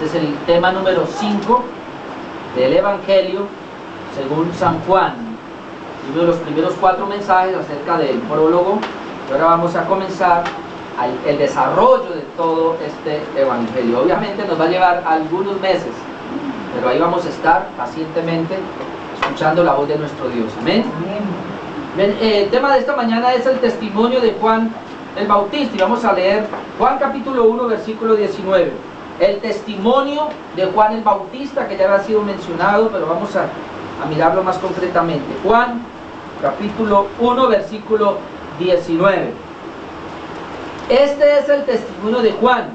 Este es el tema número 5 del Evangelio según San Juan. Uno de los primeros 4 mensajes acerca del prólogo. Y ahora vamos a comenzar el desarrollo de todo este Evangelio. Obviamente nos va a llevar algunos meses, pero ahí vamos a estar pacientemente escuchando la voz de nuestro Dios. Amén. Bien, el tema de esta mañana es el testimonio de Juan el Bautista, y vamos a leer Juan capítulo 1 versículo 19. El testimonio de Juan el Bautista, que ya había sido mencionado, pero vamos a mirarlo más concretamente. Juan capítulo 1 versículo 19. Este es el testimonio de Juan.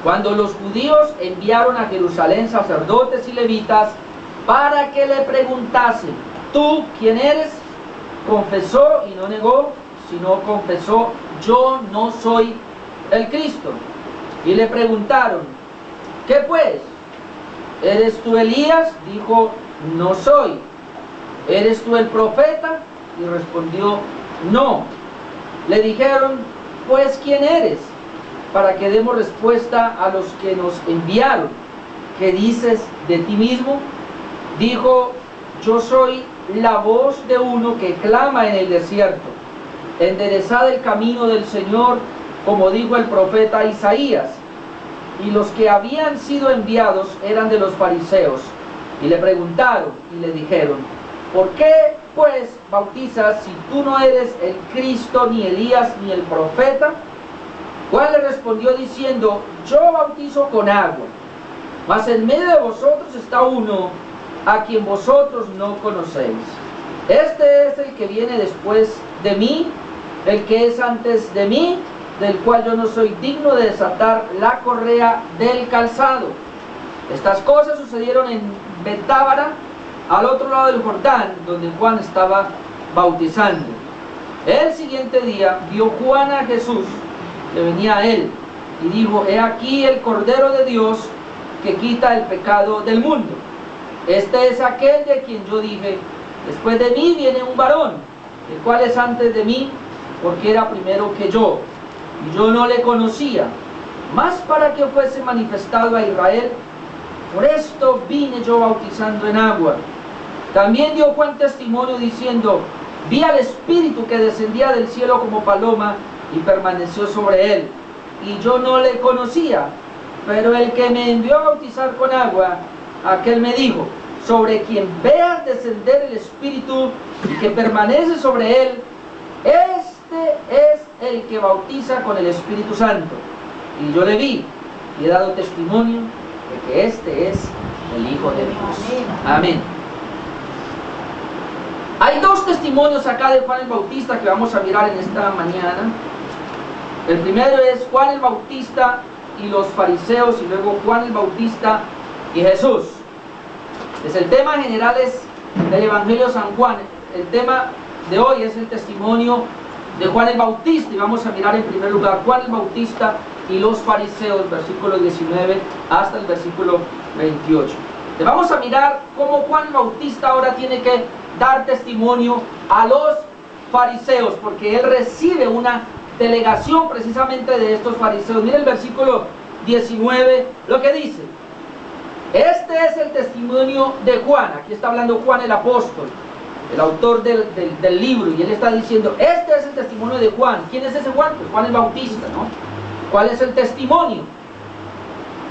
Cuando los judíos enviaron a Jerusalén sacerdotes y levitas para que le preguntasen: ¿tú quién eres? Confesó y no negó, sino confesó: yo no soy el Cristo. Y le preguntaron: ¿qué pues? ¿Eres tú Elías? Dijo: no soy. ¿Eres tú el profeta? Y respondió: no. Le dijeron: pues ¿quién eres? Para que demos respuesta a los que nos enviaron. ¿Qué dices de ti mismo? Dijo: yo soy la voz de uno que clama en el desierto: enderezad el camino del Señor, como dijo el profeta Isaías. Y los que habían sido enviados eran de los fariseos, y le preguntaron y le dijeron: ¿por qué pues bautizas si tú no eres el Cristo, ni Elías, ni el profeta? Juan le respondió diciendo: yo bautizo con agua, mas en medio de vosotros está uno a quien vosotros no conocéis. Este es el que viene después de mí, el que es antes de mí, del cual yo no soy digno de desatar la correa del calzado. Estas cosas sucedieron en Betábara, al otro lado del Jordán, donde Juan estaba bautizando. El siguiente día vio Juan a Jesús, que venía a él, y dijo: he aquí el Cordero de Dios, que quita el pecado del mundo. Este es aquel de quien yo dije: después de mí viene un varón, el cual es antes de mí, porque era primero que yo, y yo no le conocía, mas para que fuese manifestado a Israel. Por esto vine yo bautizando en agua. También dio Juan testimonio diciendo: vi al Espíritu que descendía del cielo como paloma y permaneció sobre él, y yo no le conocía. Pero el que me envió a bautizar con agua, aquel me dijo: sobre quien veas descender el Espíritu y que permanece sobre él, este es el que bautiza con el Espíritu Santo. Y yo le vi y he dado testimonio de que este es el Hijo de Dios. Amén. Hay 2 testimonios acá de Juan el Bautista que vamos a mirar en esta mañana. El primero es Juan el Bautista y los fariseos, y luego Juan el Bautista y Jesús. El tema general es del Evangelio de San Juan. El tema de hoy es el testimonio de Juan el Bautista, y vamos a mirar en primer lugar Juan el Bautista y los fariseos, versículo 19 hasta el versículo 28. Le vamos a mirar cómo Juan el Bautista ahora tiene que dar testimonio a los fariseos, porque él recibe una delegación precisamente de estos fariseos. Mire el versículo 19 lo que dice: este es el testimonio de Juan. Aquí está hablando Juan el apóstol, el autor del libro, y él está diciendo: este es el testimonio de Juan. ¿Quién es ese Juan? Pues Juan el Bautista, ¿no? ¿Cuál es el testimonio?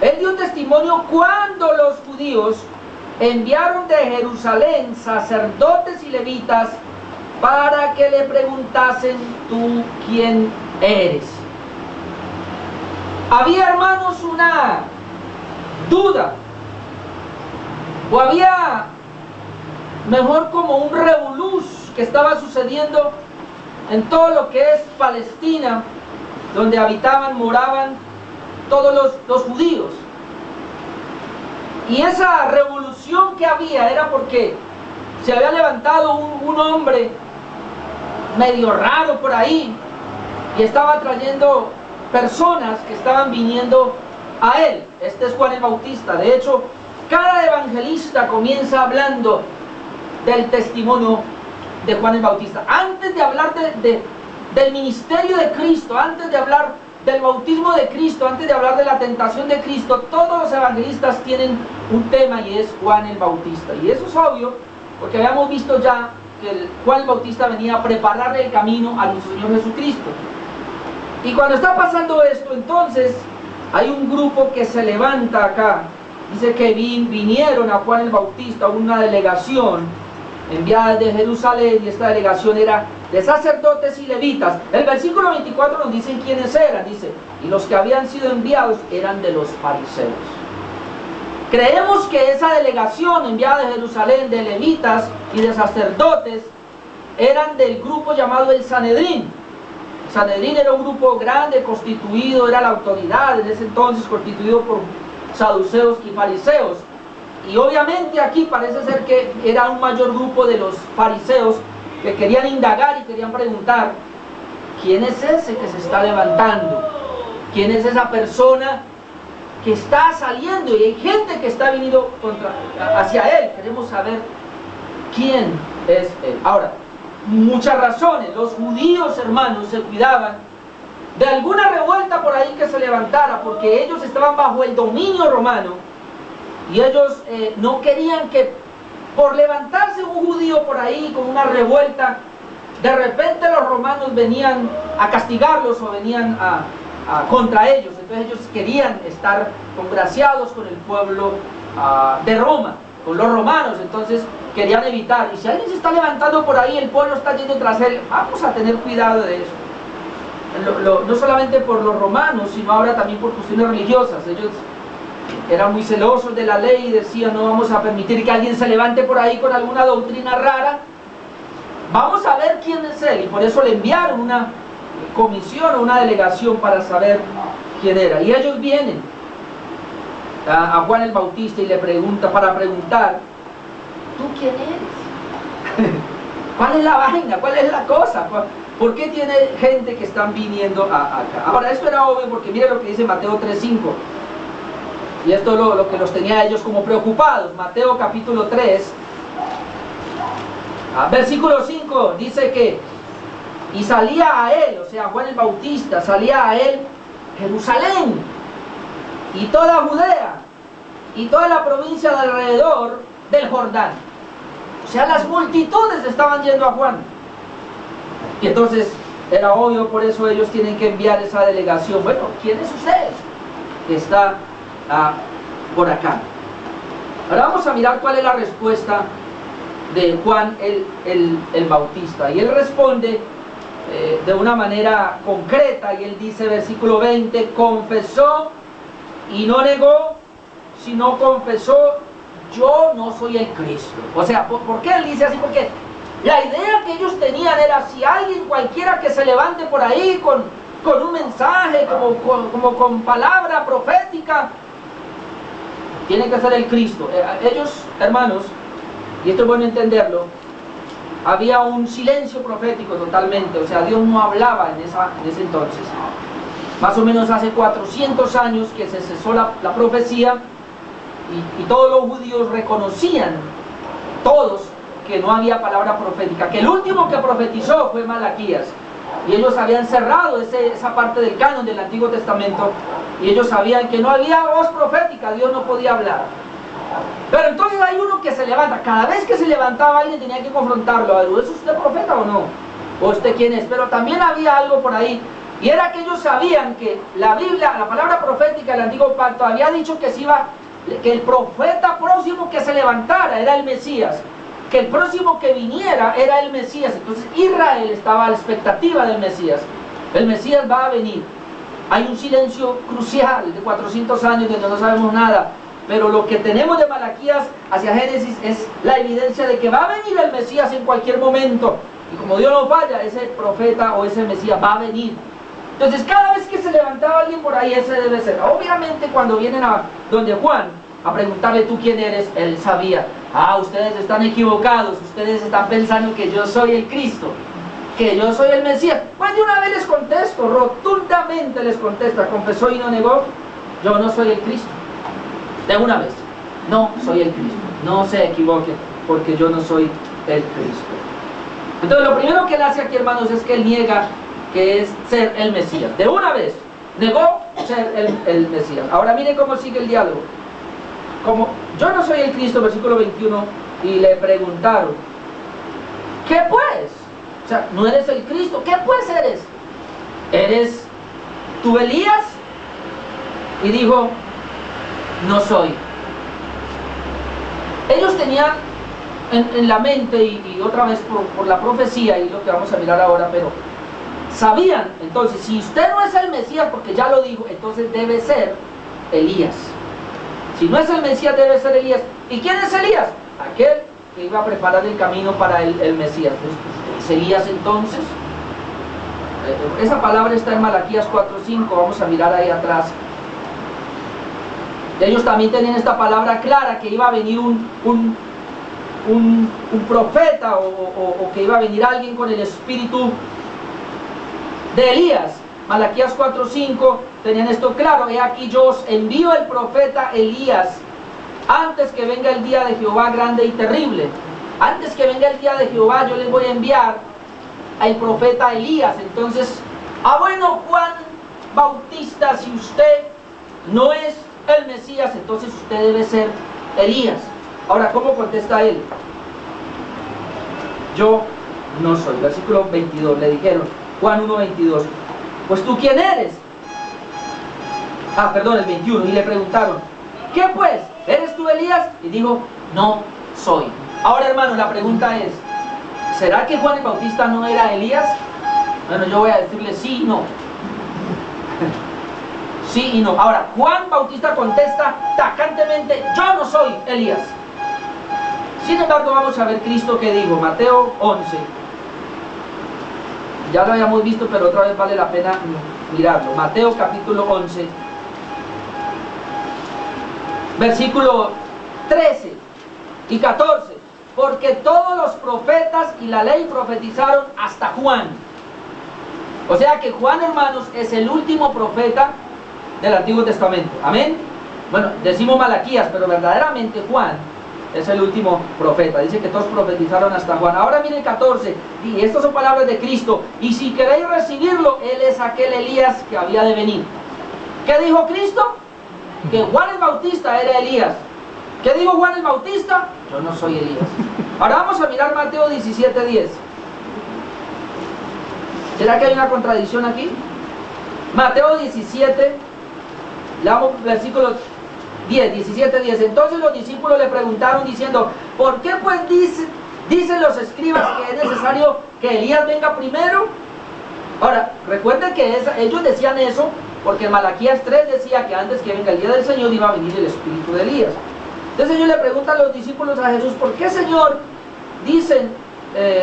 Él dio testimonio cuando los judíos enviaron de Jerusalén sacerdotes y levitas para que le preguntasen: ¿tú quién eres? Había, hermanos, una duda, o había mejor como un revolús que estaba sucediendo en todo lo que es Palestina, donde habitaban, moraban todos los judíos. Y esa revolución que había era porque se había levantado un hombre medio raro por ahí, y estaba trayendo personas que estaban viniendo a él. Este es Juan el Bautista. De hecho, cada evangelista comienza hablando del testimonio de Juan el Bautista. Antes de hablar del ministerio de Cristo, antes de hablar del bautismo de Cristo, antes de hablar de la tentación de Cristo, todos los evangelistas tienen un tema y es Juan el Bautista. Y eso es obvio, porque habíamos visto ya que Juan el Bautista venía a prepararle el camino a nuestro Señor Jesucristo. Y cuando está pasando esto, entonces hay un grupo que se levanta acá. Dice que vinieron a Juan el Bautista, una delegación enviada de Jerusalén, y esta delegación era de sacerdotes y levitas. El versículo 24 nos dicen quiénes eran. Dice, y los que habían sido enviados eran de los fariseos. Creemos que esa delegación enviada de Jerusalén, de levitas y de sacerdotes, eran del grupo llamado el Sanedrín. El Sanedrín era un grupo grande, constituido, era la autoridad en ese entonces, constituido por saduceos y fariseos. Y obviamente aquí parece ser que era un mayor grupo de los fariseos que querían indagar y querían preguntar: ¿quién es ese que se está levantando? ¿Quién es esa persona que está saliendo? Y hay gente que está viniendo hacia él. Queremos saber quién es él. Ahora, muchas razones. Los judíos, hermanos, se cuidaban de alguna revuelta por ahí que se levantara, porque ellos estaban bajo el dominio romano y ellos no querían que por levantarse un judío por ahí con una revuelta, de repente los romanos venían a castigarlos o venían contra ellos. Entonces ellos querían estar congraciados con el pueblo de Roma, con los romanos. Entonces querían evitar, y si alguien se está levantando por ahí, el pueblo está yendo tras él, vamos a tener cuidado de eso. No solamente por los romanos, sino ahora también por cuestiones religiosas. Ellos eran muy celosos de la ley y decían: no vamos a permitir que alguien se levante por ahí con alguna doctrina rara, vamos a ver quién es él. Y por eso le enviaron una comisión o una delegación para saber quién era. Y ellos vienen a Juan el Bautista y le preguntan, para preguntar: ¿tú quién eres? ¿Cuál es la vaina? ¿Cuál es la cosa? ¿Por qué tiene gente que están viniendo acá? Ahora, esto era obvio porque mire lo que dice Mateo 3:5. Y esto es lo que los tenía a ellos como preocupados. Mateo capítulo 3, versículo 5, dice que: y salía a él, o sea, Juan el Bautista, salía a él Jerusalén, y toda Judea, y toda la provincia de alrededor del Jordán. O sea, las multitudes estaban yendo a Juan. Y entonces era obvio, por eso ellos tienen que enviar esa delegación. Bueno, ¿quién es usted que está por acá? Ahora vamos a mirar cuál es la respuesta de Juan el Bautista. Y él responde de una manera concreta, y él dice, versículo 20: confesó y no negó, sino confesó: yo no soy el Cristo. O sea, ¿por qué él dice así? Porque la idea que ellos tenían era: si alguien cualquiera que se levante por ahí con un mensaje, como con palabra profética, tiene que ser el Cristo. Ellos, hermanos, y esto es bueno entenderlo, había un silencio profético totalmente. O sea, Dios no hablaba en ese entonces. Más o menos hace 400 años que se cesó la profecía, y todos los judíos reconocían, todos, que no había palabra profética, que el último que profetizó fue Malaquías, y ellos habían cerrado esa parte del canon del Antiguo Testamento, y ellos sabían que no había voz profética, Dios no podía hablar. Pero entonces hay uno que se levanta. Cada vez que se levantaba alguien tenía que confrontarlo: ¿es usted profeta o no? ¿O usted quién es? Pero también había algo por ahí, y era que ellos sabían que la Biblia, la palabra profética del Antiguo Pacto, había dicho que que el profeta próximo que se levantara era el Mesías, que el próximo que viniera era el Mesías. Entonces Israel estaba a la expectativa del Mesías. El Mesías va a venir. Hay un silencio crucial de 400 años donde no sabemos nada, pero lo que tenemos de Malaquías hacia Génesis es la evidencia de que va a venir el Mesías en cualquier momento, y como Dios no falla, ese profeta o ese Mesías va a venir. Entonces cada vez que se levantaba alguien por ahí, ese debe ser. Obviamente cuando vienen a donde Juan a preguntarle: ¿tú quién eres?, él sabía: ustedes están equivocados, ustedes están pensando que yo soy el Cristo, que yo soy el Mesías. Pues de una vez les contesto, rotundamente les contesta: confesó y no negó, yo no soy el Cristo. De una vez, no soy el Cristo, no se equivoquen, porque yo no soy el Cristo. Entonces lo primero que él hace aquí, hermanos, es que él niega que es ser el Mesías. De una vez, negó ser el Mesías. Ahora miren cómo sigue el diálogo. Como yo no soy el Cristo, versículo 21, y le preguntaron, ¿qué pues? O sea, no eres el Cristo, ¿qué pues eres? ¿Eres tú Elías? Y dijo, no soy. Ellos tenían en la mente, y otra vez por la profecía, y lo que vamos a mirar ahora, pero sabían, entonces, si usted no es el Mesías, porque ya lo dijo, entonces debe ser Elías. Si no es el Mesías, debe ser Elías. ¿Y quién es Elías? Aquel que iba a preparar el camino para el Mesías. ¿Es Elías entonces? Esa palabra está en Malaquías 4:5, vamos a mirar ahí atrás. Ellos también tenían esta palabra clara, que iba a venir un profeta, o que iba a venir alguien con el espíritu de Elías. Malaquías 4:5 tenían esto claro: he aquí yo os envío el profeta Elías antes que venga el día de Jehová grande y terrible. Antes que venga el día de Jehová, yo les voy a enviar al profeta Elías. Entonces, bueno, Juan Bautista, si usted no es el Mesías, entonces usted debe ser Elías. Ahora, ¿cómo contesta él? Yo no soy. Versículo 22, le dijeron, Juan 1:22, pues tú quién eres. Perdón, el 21, y le preguntaron, ¿qué pues? ¿Eres tú Elías? Y dijo, no soy. Ahora, hermano, la pregunta es, ¿será que Juan el Bautista no era Elías? Bueno, yo voy a decirle sí y no. Sí y no. Ahora, Juan Bautista contesta tajantemente, yo no soy Elías. Sin embargo, vamos a ver Cristo que dijo, Mateo 11. Ya lo habíamos visto, pero otra vez vale la pena mirarlo. Mateo capítulo 11, versículo 13 y 14. Porque todos los profetas y la ley profetizaron hasta Juan. O sea que Juan, hermanos, es el último profeta del Antiguo Testamento. Amén. Bueno, decimos Malaquías, pero verdaderamente Juan es el último profeta. Dice que todos profetizaron hasta Juan. Ahora miren 14, y estas son palabras de Cristo. Y si queréis recibirlo, él es aquel Elías que había de venir. ¿Qué dijo Cristo? Que Juan el Bautista era Elías. ¿Qué dijo Juan el Bautista? Yo no soy Elías. Ahora vamos a mirar Mateo 17:10. ¿Será que hay una contradicción aquí? Mateo 17, leamos versículos 17:10. Entonces los discípulos le preguntaron diciendo, ¿por qué pues dicen los escribas que es necesario que Elías venga primero? Ahora, recuerden que ellos decían eso porque en Malaquías 3 decía que antes que venga el día del Señor iba a venir el espíritu de Elías. Entonces ellos le preguntan a los discípulos a Jesús, ¿por qué, Señor, dicen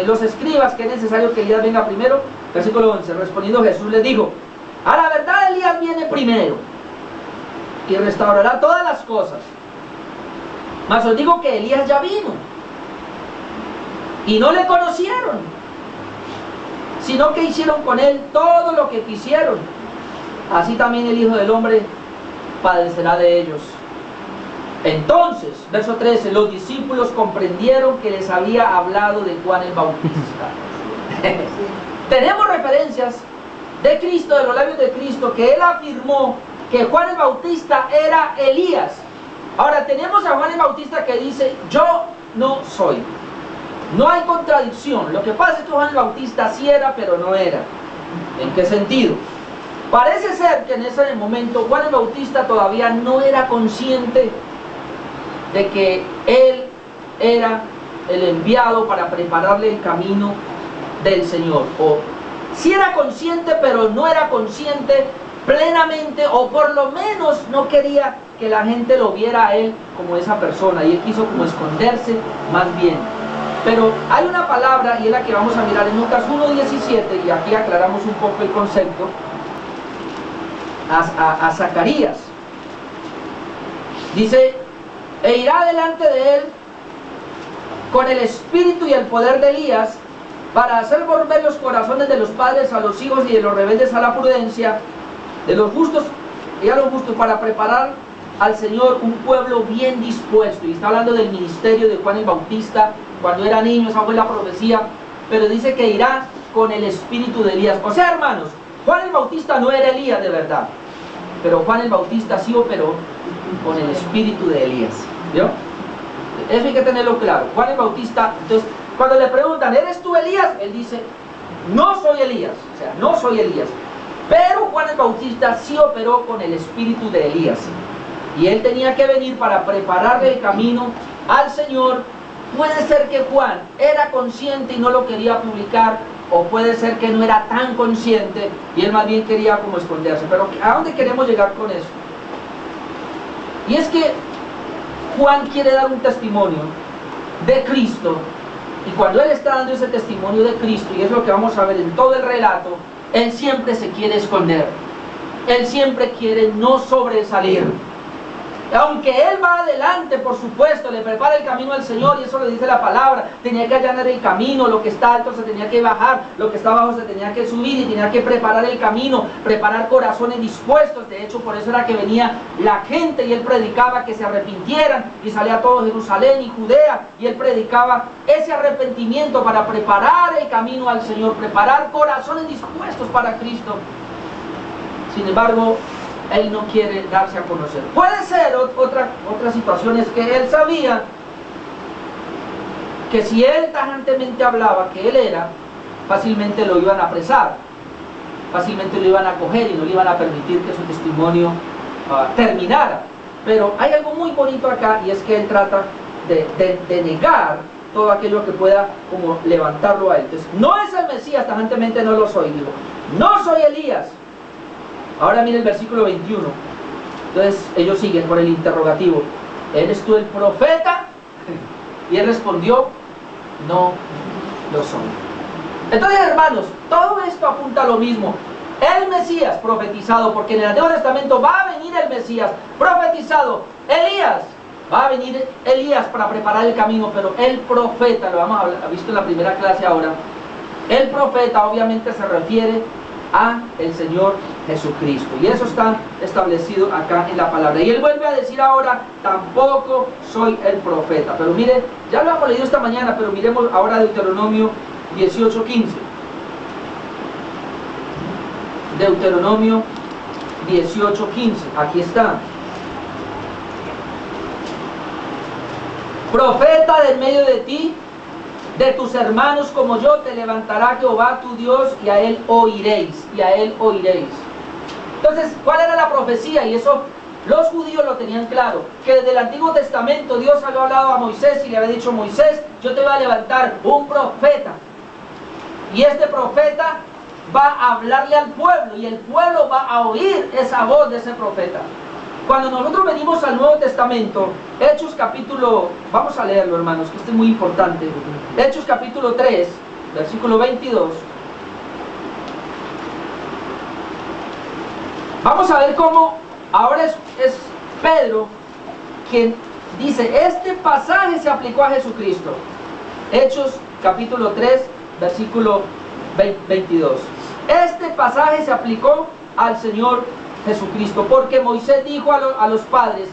los escribas que es necesario que Elías venga primero? Versículo 11, respondiendo Jesús les dijo, a la verdad Elías viene primero y restaurará todas las cosas. Mas os digo que Elías ya vino y no le conocieron, sino que hicieron con él todo lo que quisieron. Así también el Hijo del Hombre padecerá de ellos. Entonces, verso 13, los discípulos comprendieron que les había hablado de Juan el Bautista. Tenemos referencias de Cristo, de los labios de Cristo, que él afirmó que Juan el Bautista era Elías. Ahora tenemos a Juan el Bautista que dice, yo no soy. No hay contradicción. Lo que pasa es que Juan el Bautista sí era, pero no era. ¿En qué sentido? Parece ser que en ese momento Juan el Bautista todavía no era consciente de que él era el enviado para prepararle el camino del Señor. O sí era consciente, pero no era consciente plenamente, o por lo menos no quería que la gente lo viera a él como esa persona, y él quiso como esconderse más bien. Pero hay una palabra, y es la que vamos a mirar en Lucas 1:17, y aquí aclaramos un poco el concepto, a Zacarías. Dice, e irá delante de él con el espíritu y el poder de Elías, para hacer volver los corazones de los padres a los hijos y de los rebeldes a la prudencia, de los justos y a los justos, para preparar al Señor un pueblo bien dispuesto. Y está hablando del ministerio de Juan el Bautista cuando era niño, esa fue la profecía, pero dice que irá con el espíritu de Elías. O sea, hermanos, Juan el Bautista no era Elías de verdad. pero Juan el Bautista sí operó con el espíritu de Elías. ¿Vio? Eso hay que tenerlo claro. Juan el Bautista, entonces, cuando le preguntan, ¿eres tú Elías? Él dice, no soy Elías, o sea, no soy Elías. Pero Juan el Bautista sí operó con el espíritu de Elías. Y él tenía que venir para prepararle el camino al Señor. Puede ser que Juan era consciente y no lo quería publicar, o puede ser que no era tan consciente y él más bien quería como esconderse. Pero ¿a dónde queremos llegar con eso? Y es que Juan quiere dar un testimonio de Cristo, y cuando él está dando ese testimonio de Cristo, y es lo que vamos a ver en todo el relato, él siempre se quiere esconder, él siempre quiere no sobresalir. Aunque él va adelante, por supuesto, le prepara el camino al Señor, y eso le dice la palabra, tenía que allanar el camino, lo que está alto se tenía que bajar, lo que está abajo se tenía que subir, y tenía que preparar el camino, preparar corazones dispuestos. De hecho, por eso era que venía la gente, y él predicaba que se arrepintieran, y salía todo Jerusalén y Judea, y él predicaba ese arrepentimiento para preparar el camino al Señor, preparar corazones dispuestos para Cristo. Sin embargo, él no quiere darse a conocer. Puede ser otra situación, es que él sabía que si él tajantemente hablaba que él era, fácilmente lo iban a apresar, fácilmente lo iban a coger y no le iban a permitir que su testimonio terminara. Pero hay algo muy bonito acá, y es que él trata de negar todo aquello que pueda como levantarlo a él. Entonces, no es el Mesías, tajantemente no lo soy, digo, no soy Elías. Ahora mire el versículo 21. Entonces ellos siguen por el interrogativo, ¿eres tú el profeta? Y él respondió, no lo soy. Entonces, hermanos, todo esto apunta a lo mismo. El Mesías profetizado, porque en el Antiguo Testamento va a venir el Mesías profetizado. Elías, va a venir Elías para preparar el camino, pero el profeta, lo hemos visto en la primera clase ahora, el profeta obviamente se refiere a el Señor Jesucristo, y eso está establecido acá en la palabra. Y él vuelve a decir ahora, tampoco soy el profeta. Pero mire, ya lo hemos leído esta mañana, pero miremos ahora Deuteronomio 18:15. Deuteronomio 18:15, aquí está. Profeta de en medio de ti, de tus hermanos como yo, te levantará Jehová tu Dios, y a él oiréis, y a él oiréis. Entonces, ¿cuál era la profecía? Y eso los judíos lo tenían claro, que desde el Antiguo Testamento Dios había hablado a Moisés y le había dicho, Moisés, yo te voy a levantar un profeta, y este profeta va a hablarle al pueblo, y el pueblo va a oír esa voz de ese profeta. Cuando nosotros venimos al Nuevo Testamento, Hechos capítulo, vamos a leerlo, hermanos, que esto es muy importante. Hechos capítulo 3, versículo 22. Vamos a ver cómo ahora es Pedro quien dice, este pasaje se aplicó a Jesucristo. Hechos capítulo 3, versículo 22. Este pasaje se aplicó al Señor Jesucristo, porque Moisés dijo a los padres,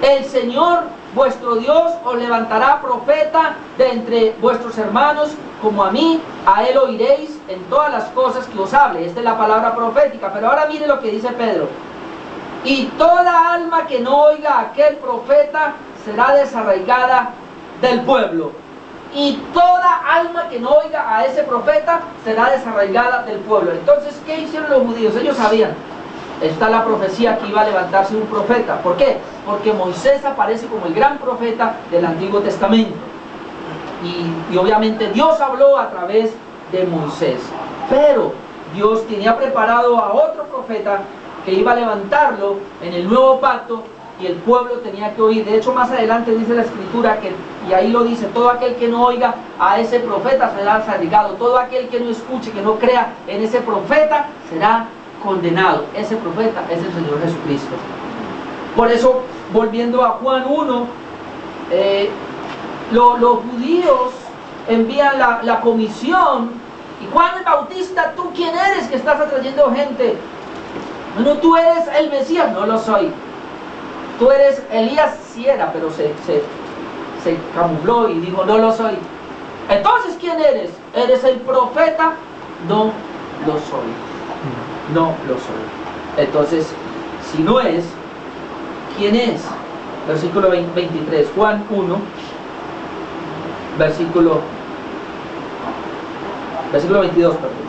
el Señor vuestro Dios os levantará profeta de entre vuestros hermanos como a mí, a él oiréis en todas las cosas que os hable. Esta es la palabra profética. Pero ahora mire lo que dice Pedro, y toda alma que no oiga a aquel profeta será desarraigada del pueblo. Y toda alma que no oiga a ese profeta será desarraigada del pueblo. Entonces, ¿qué hicieron los judíos? Ellos sabían, está la profecía que iba a levantarse un profeta. ¿Por qué? Porque Moisés aparece como el gran profeta del Antiguo Testamento. Y obviamente Dios habló a través de Moisés. Pero Dios tenía preparado a otro profeta que iba a levantarlo en el nuevo pacto, y el pueblo tenía que oír. De hecho, más adelante dice la Escritura que, y ahí lo dice, todo aquel que no oiga a ese profeta será desarraigado. Todo aquel que no escuche, que no crea en ese profeta, será condenado. Ese profeta es el Señor Jesucristo. Por eso, volviendo a Juan 1, los judíos envían la comisión, y Juan el Bautista, ¿tú quién eres que estás atrayendo gente? No, tú eres el Mesías. No lo soy. Tú eres Elías, sí era, pero se camufló y dijo, no lo soy. Entonces, ¿quién eres? ¿Eres el profeta? No lo soy. No lo soy. Entonces, si no es, ¿quién es? Versículo 23, Juan 1, versículo 22, perdón.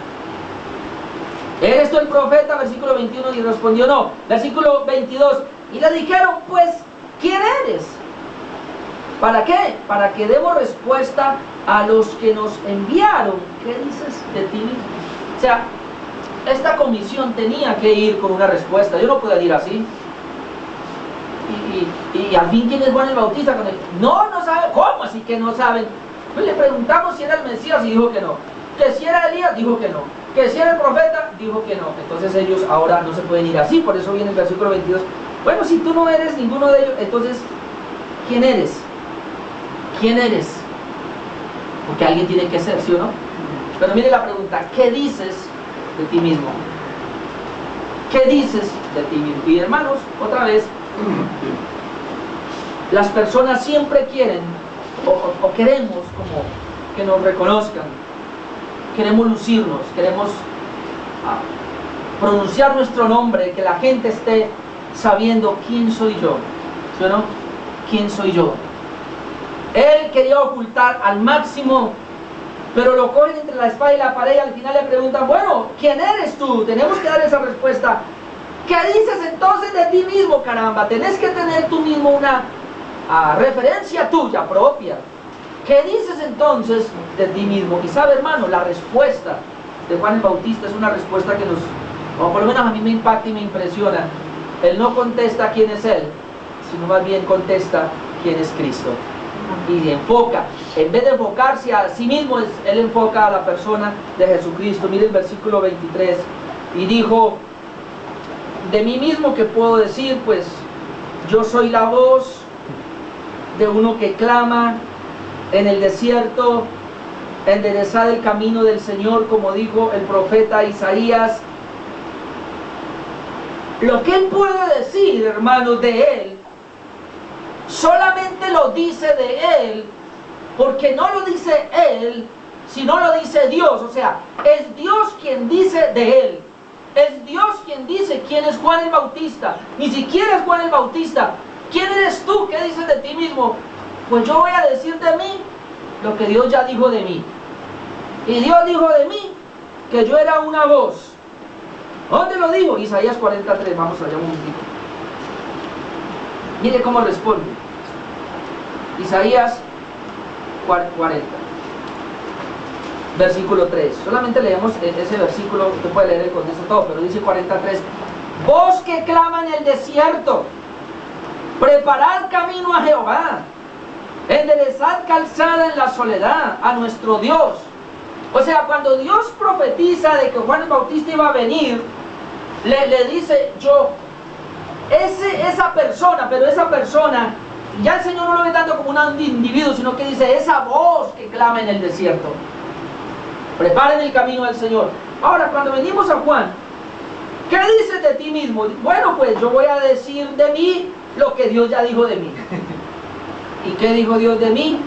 ¿Eres tú el profeta? Versículo 21, y respondió no. Versículo 22, y le dijeron, pues, ¿quién eres? ¿Para qué? Para que demos respuesta a los que nos enviaron. ¿Qué dices de ti mismo? O sea, esta comisión tenía que ir con una respuesta. Yo no podía ir así. Y al fin, ¿quién es Juan el Bautista? No sabe. ¿Cómo así que no saben? Pues le preguntamos si era el Mesías y dijo que no. Que si era Elías, dijo que no. Que si era el profeta, dijo que no. Entonces ellos ahora no se pueden ir así. Por eso viene el versículo 22. Bueno, si tú no eres ninguno de ellos, entonces, ¿quién eres? ¿Quién eres? Porque alguien tiene que ser, ¿sí o no? Pero mire la pregunta, ¿qué dices de ti mismo? ¿Qué dices de ti mismo? Y hermanos, otra vez, las personas siempre quieren o queremos como que nos reconozcan, queremos lucirnos, queremos pronunciar nuestro nombre, que la gente esté sabiendo quién soy yo, ¿sí o no? ¿Quién soy yo? Él quería ocultar al máximo, pero lo cogen entre la espada y la pared y al final le preguntan, bueno, ¿quién eres tú? Tenemos que dar esa respuesta. ¿Qué dices entonces de ti mismo, caramba? Tenés que tener tú mismo una referencia tuya propia. ¿Qué dices entonces de ti mismo? Y sabe, hermano, la respuesta de Juan el Bautista es una respuesta que nos, o por lo menos a mí me impacta y me impresiona. Él no contesta quién es él, sino más bien contesta quién es Cristo. Y enfoca, en vez de enfocarse a sí mismo, él enfoca a la persona de Jesucristo. Mire el versículo 23, y dijo, de mí mismo, ¿qué puedo decir? Pues yo soy la voz de uno que clama en el desierto, enderezad el camino del Señor, como dijo el profeta Isaías. Lo que él puede decir, hermanos, de él, solamente lo dice de él, porque no lo dice él, sino lo dice Dios. O sea, es Dios quien dice de él. Es Dios quien dice quién es Juan el Bautista. Ni siquiera es Juan el Bautista. ¿Quién eres tú? ¿Qué dices de ti mismo? Pues yo voy a decir de mí lo que Dios ya dijo de mí. Y Dios dijo de mí que yo era una voz. ¿Dónde lo dijo? Isaías 43. Vamos allá un momentito. Mire cómo responde. Isaías 40. Versículo 3. Solamente leemos ese versículo. Usted puede leer el contexto todo, pero dice 43. Voz que clama en el desierto, preparad camino a Jehová, enderezad calzada en la soledad a nuestro Dios. O sea, cuando Dios profetiza de que Juan el Bautista iba a venir, le dice yo, esa persona, pero esa persona, ya el Señor no lo ve tanto como un individuo, sino que dice esa voz que clama en el desierto. Preparen el camino del Señor. Ahora, cuando venimos a Juan, ¿qué dices de ti mismo? Bueno, pues yo voy a decir de mí lo que Dios ya dijo de mí. ¿Y qué dijo Dios de mí?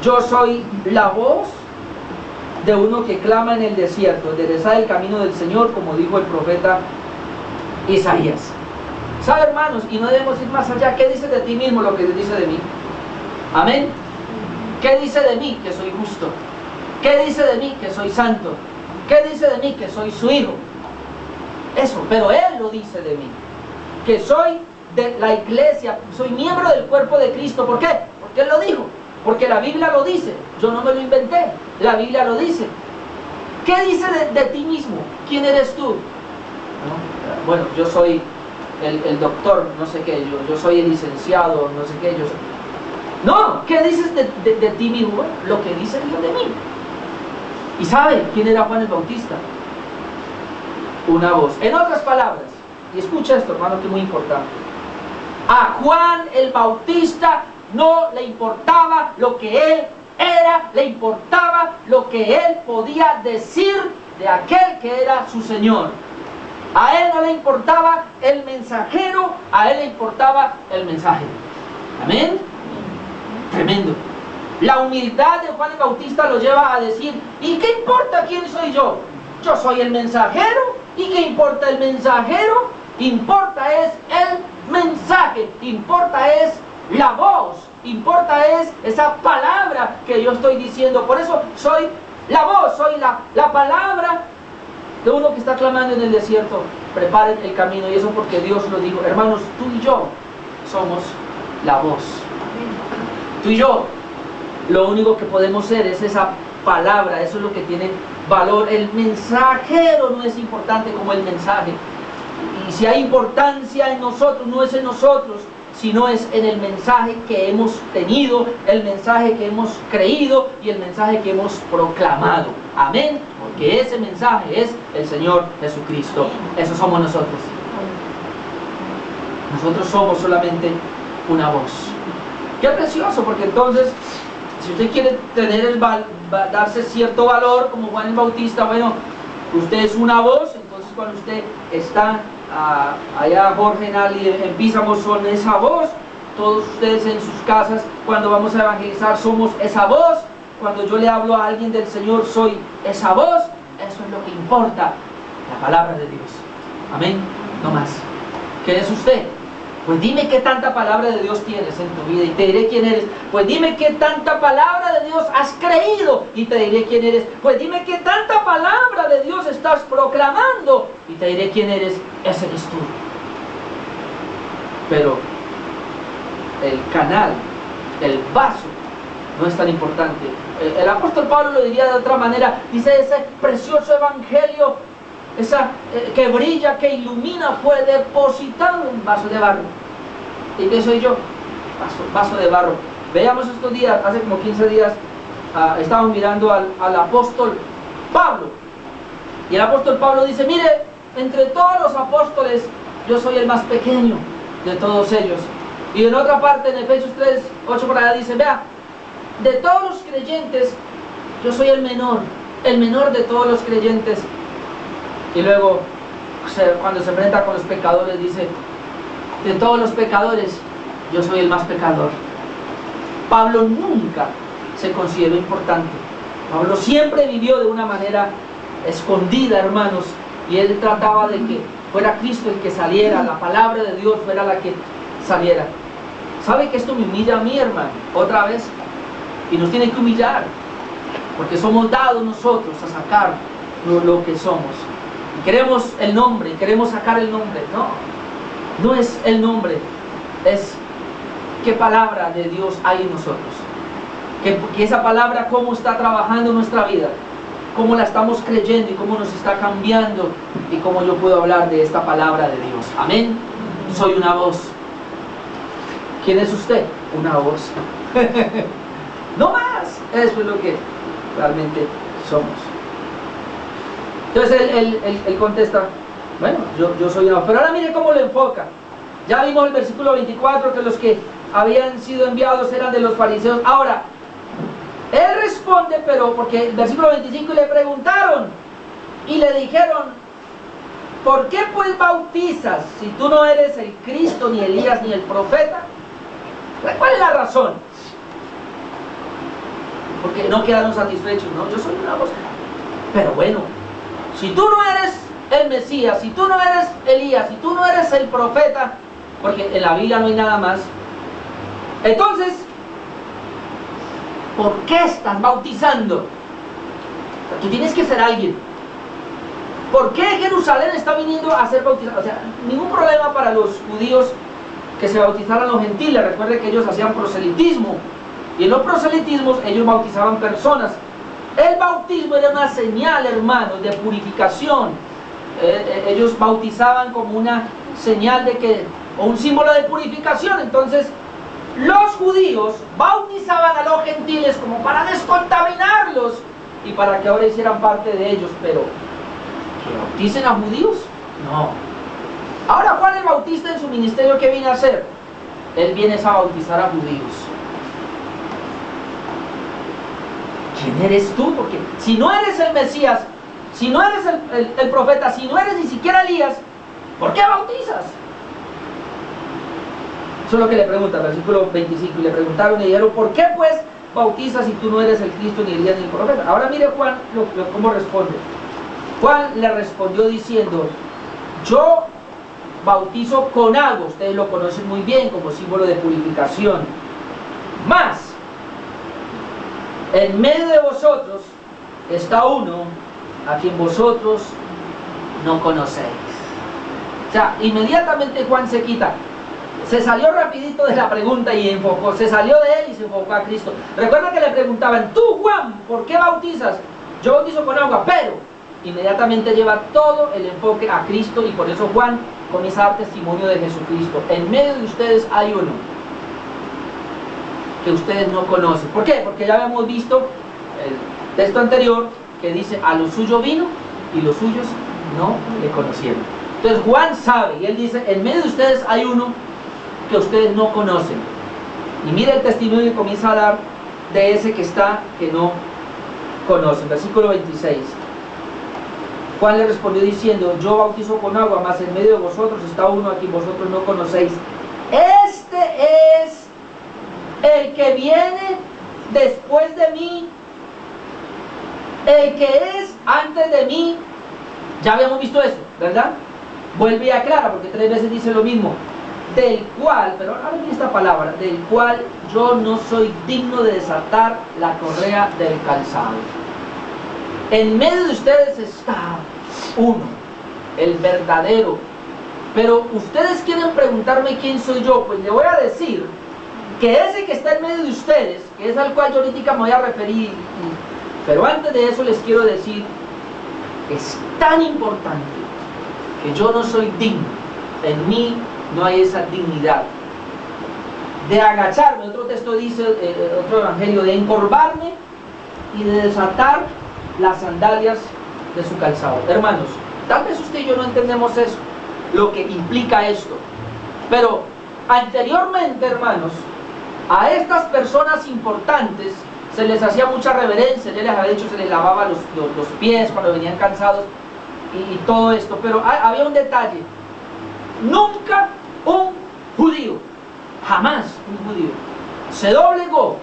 Yo soy la voz de uno que clama en el desierto, enderezad el camino del Señor, como dijo el profeta Isaías. ¿Sabe, hermanos? Y no debemos ir más allá. ¿Qué dice de ti mismo lo que Dios dice de mí? Amén. ¿Qué dice de mí? Que soy justo. ¿Qué dice de mí? Que soy santo. ¿Qué dice de mí? Que soy su hijo. Eso, pero Él lo dice de mí. Que soy de la iglesia, soy miembro del cuerpo de Cristo. ¿Por qué? Porque Él lo dijo. Porque la Biblia lo dice. Yo no me lo inventé. La Biblia lo dice. ¿Qué dice de ti mismo? ¿Quién eres tú? ¿No? Bueno, yo soy el doctor, no sé qué, yo soy el licenciado, no sé qué, yo soy... No, ¿qué dices de ti mismo? Bueno, lo que dice Dios de mí. ¿Y sabe quién era Juan el Bautista? Una voz. En otras palabras, y escucha esto, hermano, que es muy importante. A Juan el Bautista no le importaba lo que él era, le importaba lo que él podía decir de aquel que era su Señor. A él no le importaba el mensajero, a él le importaba el mensaje. Amén. Tremendo. La humildad de Juan el Bautista lo lleva a decir, ¿y qué importa quién soy yo? Yo soy el mensajero, ¿y qué importa el mensajero? Importa es el mensaje, importa es la voz, importa es esa palabra que yo estoy diciendo. Por eso soy la voz, soy la palabra de uno que está clamando en el desierto: preparen el camino. Y eso porque Dios lo dijo. Hermanos, tú y yo somos la voz. Tú y yo, lo único que podemos ser es esa palabra. Eso es lo que tiene valor. El mensajero no es importante como el mensaje. Y si hay importancia en nosotros, no es en nosotros, sino es en el mensaje que hemos tenido, el mensaje que hemos creído y el mensaje que hemos proclamado. Amén. Porque ese mensaje es el Señor Jesucristo. Eso somos nosotros. Nosotros somos solamente una voz. Qué precioso, porque entonces, si usted quiere tener darse cierto valor como Juan el Bautista, bueno, usted es una voz. Entonces cuando usted está allá, Jorge, Nali, en Písamo, son esa voz. Todos ustedes en sus casas, cuando vamos a evangelizar, somos esa voz. Cuando yo le hablo a alguien del Señor, soy esa voz. Eso es lo que importa, la palabra de Dios. Amén. No más. ¿Qué es usted? Pues dime qué tanta palabra de Dios tienes en tu vida y te diré quién eres. Pues dime qué tanta palabra de Dios has creído y te diré quién eres. Pues dime qué tanta palabra de Dios estás proclamando y te diré quién eres. Ese eres tú. Pero el canal, el vaso, no es tan importante. El apóstol Pablo lo diría de otra manera. Dice: ese precioso evangelio, que brilla, que ilumina, fue depositado en un vaso de barro. ¿Y qué soy yo? Vaso de barro. Veamos estos días, hace como 15 días, estábamos mirando al apóstol Pablo. Y el apóstol Pablo dice: mire, entre todos los apóstoles, yo soy el más pequeño de todos ellos. Y en otra parte, en Efesios 3, 8 por allá, dice: vea, de todos los creyentes, yo soy el menor de todos los creyentes. Y luego, cuando se enfrenta con los pecadores, dice: de todos los pecadores, yo soy el más pecador. Pablo nunca se consideró importante. Pablo siempre vivió de una manera escondida, hermanos, y él trataba de que fuera Cristo el que saliera, la palabra de Dios fuera la que saliera. ¿Sabe que esto me humilla a mí, hermano? Otra vez. Y nos tiene que humillar, porque somos dados nosotros a sacar lo que somos. Queremos el nombre, queremos sacar el nombre. No es el nombre, es qué palabra de Dios hay en nosotros. Que esa palabra, cómo está trabajando en nuestra vida, cómo la estamos creyendo y cómo nos está cambiando y cómo yo puedo hablar de esta palabra de Dios. Amén. Soy una voz. ¿Quién es usted? Una voz. No más. Eso es lo que realmente somos. Entonces él contesta: bueno, yo soy una voz. Pero ahora mire cómo lo enfoca. Ya vimos el versículo 24, que los que habían sido enviados eran de los fariseos. Ahora, él responde, pero porque el versículo 25, le preguntaron y le dijeron: ¿por qué pues bautizas si tú no eres el Cristo, ni Elías, ni el profeta? ¿Cuál es la razón? Porque no quedaron satisfechos. No, yo soy una voz. Pero bueno, si tú no eres el Mesías, si tú no eres Elías, si tú no eres el profeta, porque en la Biblia no hay nada más, entonces, ¿por qué estás bautizando? Tú tienes que ser alguien. ¿Por qué Jerusalén está viniendo a ser bautizado? O sea, ningún problema para los judíos que se bautizaran los gentiles. Recuerde que ellos hacían proselitismo, y en los proselitismos ellos bautizaban personas. El bautismo era una señal, hermanos, de purificación. Ellos bautizaban como una señal de que, o un símbolo de purificación. Entonces, los judíos bautizaban a los gentiles como para descontaminarlos y para que ahora hicieran parte de ellos. Pero, ¿que bauticen a judíos? No. Ahora Juan el Bautista, en su ministerio, ¿qué viene a hacer? Él viene a bautizar a judíos. ¿Quién eres tú? Porque si no eres el Mesías, si no eres el profeta, si no eres ni siquiera Elías, ¿por qué bautizas? Eso es lo que le pregunta, versículo 25. Y le preguntaron y dijeron: ¿por qué pues bautizas si tú no eres el Cristo, ni Elías, ni el profeta? Ahora mire Juan cómo responde. Juan le respondió diciendo: yo bautizo con agua, ustedes lo conocen muy bien como símbolo de purificación. Mas, en medio de vosotros está uno a quien vosotros no conocéis. O sea, inmediatamente Juan se quita. Se salió rapidito de la pregunta y enfocó, se salió de él y se enfocó a Cristo. Recuerda que le preguntaban, tú Juan, ¿por qué bautizas? Yo bautizo con agua, pero inmediatamente lleva todo el enfoque a Cristo, y por eso Juan comienza a dar testimonio de Jesucristo. En medio de ustedes hay uno que ustedes no conocen. ¿Por qué? Porque ya habíamos visto el texto anterior que dice, a lo suyo vino y los suyos no le conocieron. Entonces Juan sabe, y él dice, en medio de ustedes hay uno que ustedes no conocen. Y mira el testimonio que comienza a dar de ese que está, que no conocen. Versículo 26. Juan le respondió diciendo, yo bautizo con agua, mas en medio de vosotros está uno a quien vosotros no conocéis. Este es el que viene después de mí, el que es antes de mí. Ya habíamos visto eso, ¿verdad? Vuelve y aclara, porque 3 veces dice lo mismo. Del cual, pero ahora viene esta palabra, del cual yo no soy digno de desatar la correa del calzado. En medio de ustedes está uno, el verdadero. Pero ustedes quieren preguntarme quién soy yo, pues le voy a decir que ese que está en medio de ustedes, que es al cual yo ahorita me voy a referir, pero antes de eso les quiero decir, es tan importante que yo no soy digno, en mí no hay esa dignidad de agacharme. Otro texto dice, otro evangelio, de encorvarme y de desatar las sandalias de su calzado. Hermanos, tal vez usted y yo no entendemos eso, lo que implica esto, pero anteriormente, hermanos, a estas personas importantes se les hacía mucha reverencia. Ya les había dicho, se les lavaba los pies cuando venían cansados y todo esto, pero había un detalle: nunca un judío, jamás un judío, se doblegó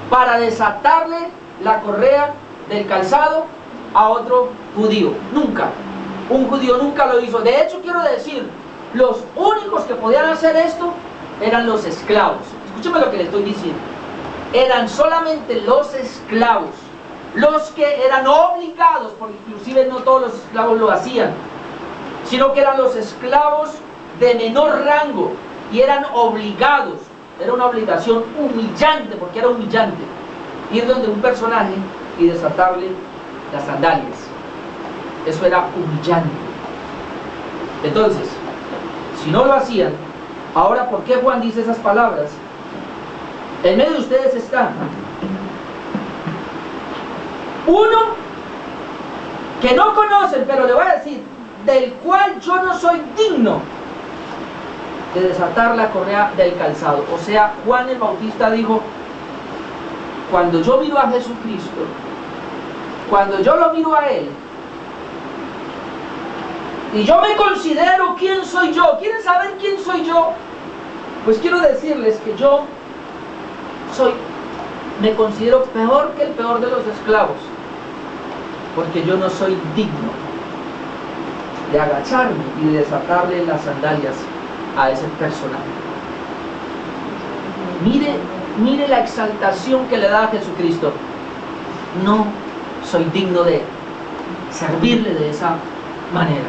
para desatarle la correa del calzado a otro judío. Nunca. Un judío nunca lo hizo. De hecho, quiero decir, los únicos que podían hacer esto eran los esclavos. Escúcheme lo que le estoy diciendo. Eran solamente los esclavos los que eran obligados, porque inclusive no todos los esclavos lo hacían, sino que eran los esclavos de menor rango y eran obligados. Era una obligación humillante, porque era humillante ir donde un personaje y desatarle las sandalias. Eso era humillante. Entonces, si no lo hacían, ahora, ¿por qué Juan dice esas palabras? En medio de ustedes está uno que no conocen, pero le voy a decir, del cual yo no soy digno de desatar la correa del calzado. O sea, Juan el Bautista dijo, cuando yo miro a Jesucristo, cuando yo lo miro a Él, y yo me considero quién soy yo. ¿Quieren saber quién soy yo? Pues quiero decirles que yo me considero peor que el peor de los esclavos, porque yo no soy digno de agacharme y de desatarle las sandalias a ese personaje. Mire la exaltación que le da a Jesucristo. No soy digno de servirle de esa manera.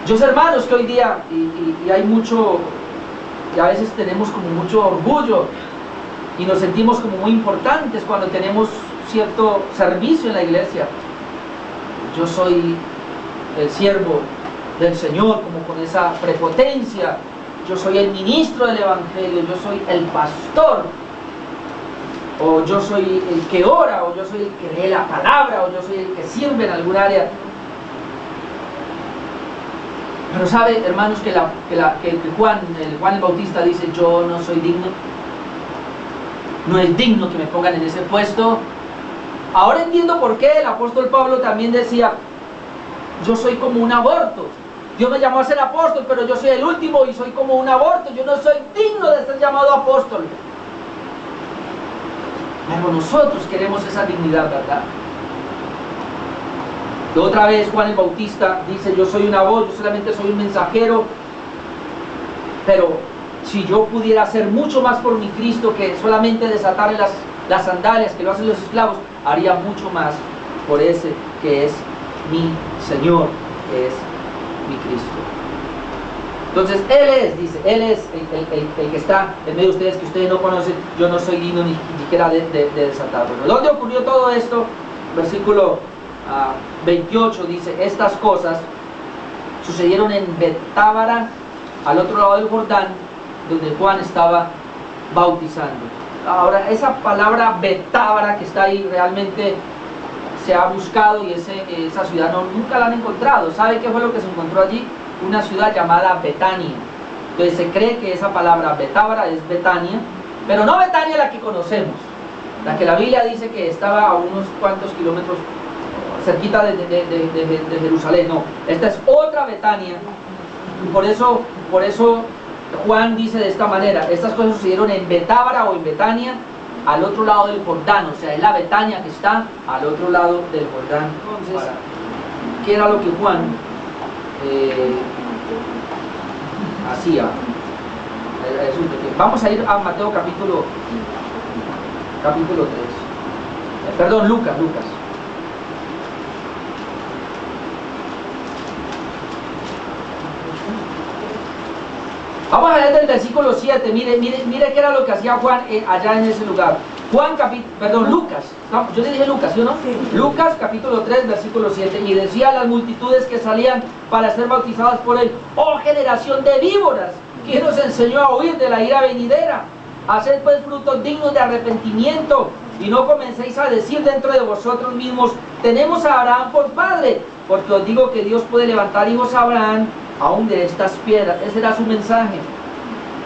Yo sé, hermanos, que hoy día, y hay mucho, y a veces tenemos como mucho orgullo y nos sentimos como muy importantes cuando tenemos cierto servicio en la iglesia. Yo soy el siervo del Señor, como con esa prepotencia. Yo soy el ministro del Evangelio, yo soy el pastor, o yo soy el que ora, o yo soy el que lee la palabra, o yo soy el que sirve en algún área. Pero sabe, hermanos, que Juan el Bautista dice, yo no soy digno, no es digno que me pongan en ese puesto. Ahora entiendo por qué el apóstol Pablo también decía, yo soy como un aborto. Dios me llamó a ser apóstol, pero yo soy el último y soy como un aborto. Yo no soy digno de ser llamado apóstol. Pero nosotros queremos esa dignidad, ¿verdad? Otra vez Juan el Bautista dice: yo soy una voz, yo solamente soy un mensajero, pero si yo pudiera hacer mucho más por mi Cristo que solamente desatarle las sandalias que lo hacen los esclavos, haría mucho más por ese que es mi Señor, que es mi Cristo. Entonces Él es, dice, Él es el que está en medio de ustedes, que ustedes no conocen. Yo no soy digno ni siquiera de desatarlo. ¿Dónde ocurrió todo esto? Versículo 28 dice: estas cosas sucedieron en Betábara, al otro lado del Jordán, donde Juan estaba bautizando. Ahora, esa palabra Betábara que está ahí realmente se ha buscado, y esa ciudad nunca la han encontrado. ¿Sabe qué fue lo que se encontró allí? Una ciudad llamada Betania. Entonces se cree que esa palabra Betábara es Betania, pero no Betania la que conocemos, la que la Biblia dice que estaba a unos cuantos kilómetros cerquita de Jerusalén. No, esta es otra Betania. Por eso Juan dice de esta manera: estas cosas sucedieron en Betábara o en Betania, al otro lado del Jordán. O sea, es la Betania que está al otro lado del Jordán. Entonces, ¿qué era lo que Juan hacía? Vamos a ir a Mateo capítulo 3. Perdón, Lucas. Vamos a leer del versículo 7. Mire qué era lo que hacía Juan allá en ese lugar. Lucas. No, yo le dije Lucas, ¿sí o no? Sí. Lucas capítulo 3, versículo 7. Y decía a las multitudes que salían para ser bautizadas por él: oh generación de víboras, ¿quién os enseñó a huir de la ira venidera? Haced pues frutos dignos de arrepentimiento, y no comencéis a decir dentro de vosotros mismos: tenemos a Abraham por padre, porque os digo que Dios puede levantar hijos a Abraham aún de estas piedras. Ese era su mensaje.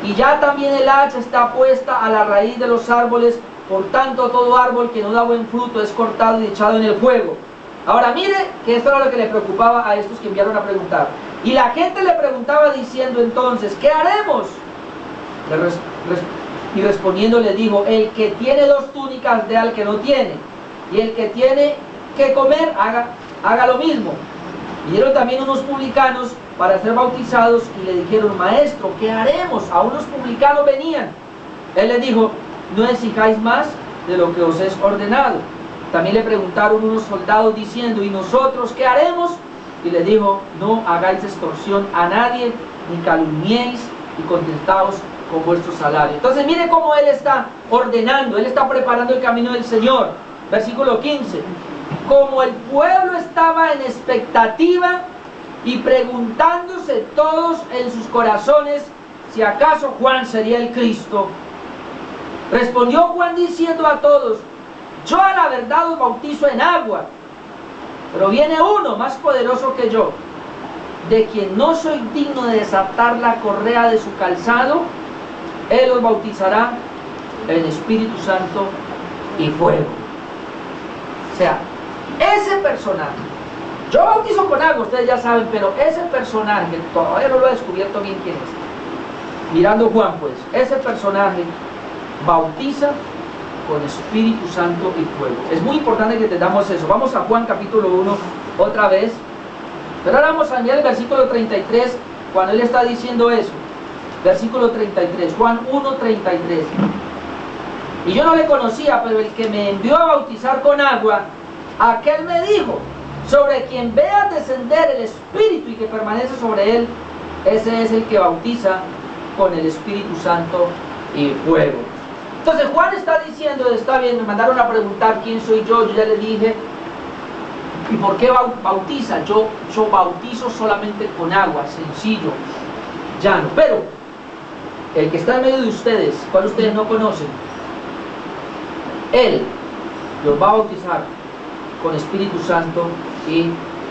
Y ya también el hacha está puesta a la raíz de los árboles, por tanto todo árbol que no da buen fruto es cortado y echado en el fuego. Ahora mire que esto era lo que le preocupaba a estos que enviaron a preguntar. Y la gente le preguntaba diciendo entonces: ¿qué haremos? Y respondiendo le dijo: el que tiene 2 túnicas dé al que no tiene, y el que tiene que comer haga lo mismo. Vinieron también unos publicanos para ser bautizados y le dijeron: maestro, ¿qué haremos? A unos publicanos venían. Él les dijo: no exijáis más de lo que os es ordenado. También le preguntaron unos soldados diciendo: ¿y nosotros qué haremos? Y le dijo: no hagáis extorsión a nadie, ni calumniéis, y contentaos con vuestro salario. Entonces mire cómo él está ordenando, él está preparando el camino del Señor. Versículo 15. Como el pueblo estaba en expectativa y preguntándose todos en sus corazones si acaso Juan sería el Cristo, respondió Juan diciendo a todos: yo a la verdad os bautizo en agua, pero viene uno más poderoso que yo, de quien no soy digno de desatar la correa de su calzado. Él os bautizará en Espíritu Santo y fuego. O sea, ese personaje, yo bautizo con agua, ustedes ya saben, pero ese personaje todavía no lo he descubierto bien quién es. Mirando Juan, pues, ese personaje bautiza con Espíritu Santo y fuego. Es muy importante que entendamos eso. Vamos a Juan capítulo 1 otra vez, pero ahora vamos a mirar el versículo 33 cuando él está diciendo eso. Versículo 33, Juan 1:33. Y yo no le conocía, pero el que me envió a bautizar con agua, aquel me dijo: sobre quien vea descender el Espíritu y que permanece sobre él, ese es el que bautiza con el Espíritu Santo y fuego. Entonces Juan está diciendo: está bien, me mandaron a preguntar quién soy yo ya le dije. ¿Y por qué bautiza? Yo bautizo solamente con agua, sencillo, llano. Pero el que está en medio de ustedes, cual ustedes no conocen, él los va a bautizar con Espíritu Santo y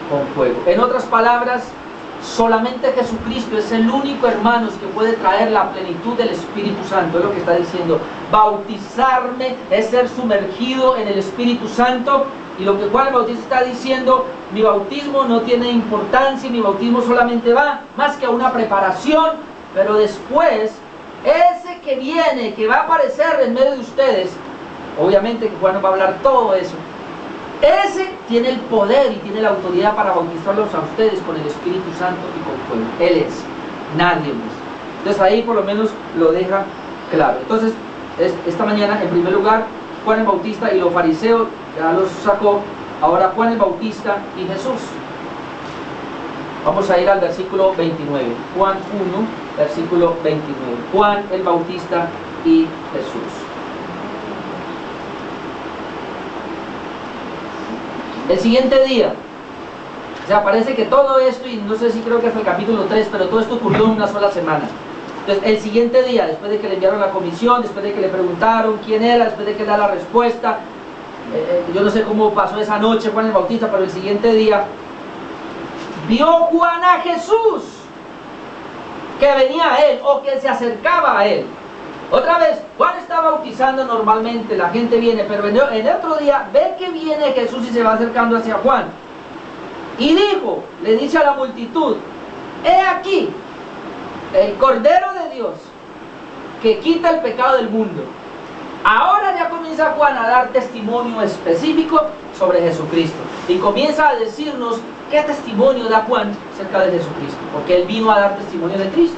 con fuego. En otras palabras, solamente Jesucristo es el único, hermanos, que puede traer la plenitud del Espíritu Santo. Es lo que está diciendo. Bautizarme es ser sumergido en el Espíritu Santo. Y lo que Juan el Bautista está diciendo: mi bautismo no tiene importancia, mi bautismo solamente va más que a una preparación, pero después ese que viene, que va a aparecer en medio de ustedes, obviamente que Juan nos va a hablar todo eso, Ese tiene el poder y tiene la autoridad para bautizarlos a ustedes con el Espíritu Santo y con fuego. Él es, nadie más. Entonces ahí por lo menos lo deja claro. Entonces, esta mañana, en primer lugar, Juan el Bautista y los fariseos ya los sacó. Ahora Juan el Bautista y Jesús. Vamos a ir al versículo 29. Juan 1, versículo 29. Juan el Bautista y Jesús. El siguiente día, o sea, parece que todo esto, y no sé si creo que hasta el capítulo 3, pero todo esto ocurrió en una sola semana. Entonces, el siguiente día, después de que le enviaron la comisión, después de que le preguntaron quién era, después de que da la respuesta, yo no sé cómo pasó esa noche Juan el Bautista, pero el siguiente día, vio Juan a Jesús, que venía a él, o que se acercaba a él. Otra vez, Juan está bautizando normalmente, la gente viene, pero en el otro día ve que viene Jesús y se va acercando hacia Juan. Y dijo, le dice a la multitud, he aquí, el Cordero de Dios, que quita el pecado del mundo. Ahora ya comienza Juan a dar testimonio específico sobre Jesucristo. Y comienza a decirnos qué testimonio da Juan acerca de Jesucristo. Porque él vino a dar testimonio de Cristo.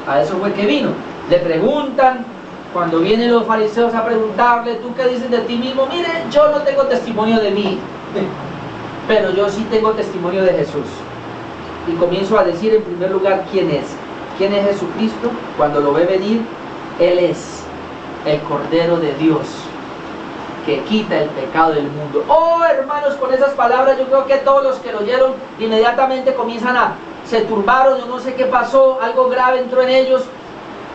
A eso fue que vino. Le preguntan, cuando vienen los fariseos a preguntarle, ¿tú qué dices de ti mismo? Mire, yo no tengo testimonio de mí, pero yo sí tengo testimonio de Jesús. Y comienzo a decir en primer lugar quién es. ¿Quién es Jesucristo? Cuando lo ve venir, Él es el Cordero de Dios, que quita el pecado del mundo. Oh, hermanos, con esas palabras yo creo que todos los que lo oyeron inmediatamente se turbaron, yo no sé qué pasó, algo grave entró en ellos.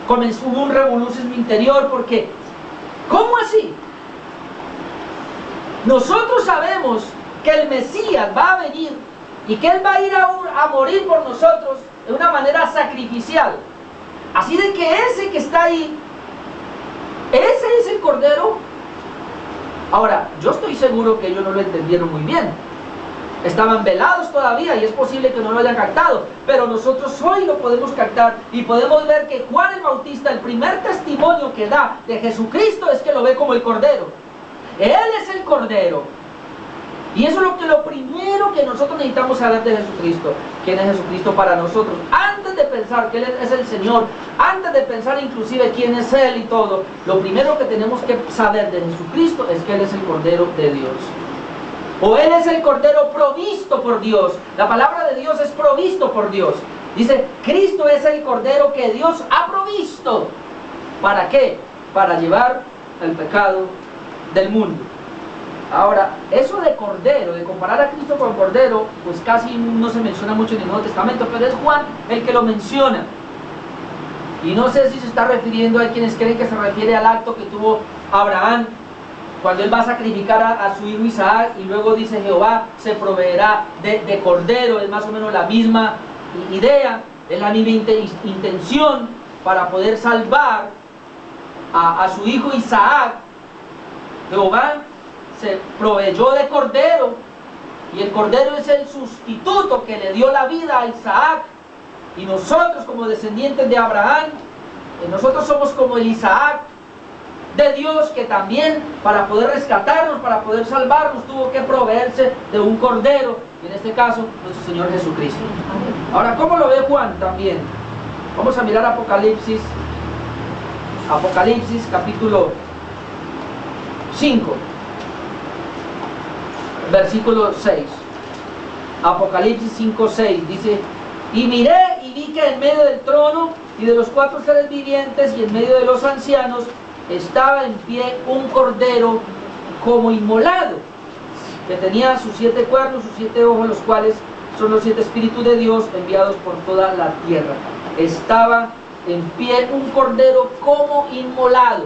Comenzó un revolución en mi interior, porque ¿cómo así? Nosotros sabemos que el Mesías va a venir y que Él va a ir a morir por nosotros de una manera sacrificial. Así de que ese que está ahí, ese es el Cordero. Ahora, yo estoy seguro que ellos no lo entendieron muy bien. Estaban velados todavía y es posible que no lo hayan captado, pero nosotros hoy lo podemos captar y podemos ver que Juan el Bautista, el primer testimonio que da de Jesucristo es que lo ve como el Cordero. Él es el Cordero. Y eso es lo primero que nosotros necesitamos saber de Jesucristo. ¿Quién es Jesucristo para nosotros? Antes de pensar que Él es el Señor, antes de pensar inclusive quién es Él y todo, lo primero que tenemos que saber de Jesucristo es que Él es el Cordero de Dios. O Él es el Cordero provisto por Dios. La palabra de Dios es provisto por Dios. Dice, Cristo es el Cordero que Dios ha provisto. ¿Para qué? Para llevar el pecado del mundo. Ahora, eso de Cordero, de comparar a Cristo con Cordero, pues casi no se menciona mucho en el Nuevo Testamento, pero es Juan el que lo menciona. Y no sé si se está refiriendo a quienes creen que se refiere al acto que tuvo Abraham cuando él va a sacrificar a su hijo Isaac, y luego dice Jehová se proveerá de cordero. Es más o menos la misma idea, es la misma intención para poder salvar a su hijo Isaac. Jehová se proveyó de cordero, y el cordero es el sustituto que le dio la vida a Isaac. Y nosotros, como descendientes de Abraham, nosotros somos como el Isaac de Dios, que también para poder rescatarnos, para poder salvarnos, tuvo que proveerse de un cordero, y en este caso nuestro Señor Jesucristo. Ahora, ¿cómo lo ve Juan también? Vamos a mirar Apocalipsis capítulo 5, versículo 6. Apocalipsis 5, 6 dice: y miré y vi que en medio del trono y de los 4 seres vivientes y en medio de los ancianos estaba en pie un cordero como inmolado, que tenía sus 7 cuernos, sus 7 ojos, los cuales son los 7 espíritus de Dios enviados por toda la tierra. Estaba en pie un cordero como inmolado.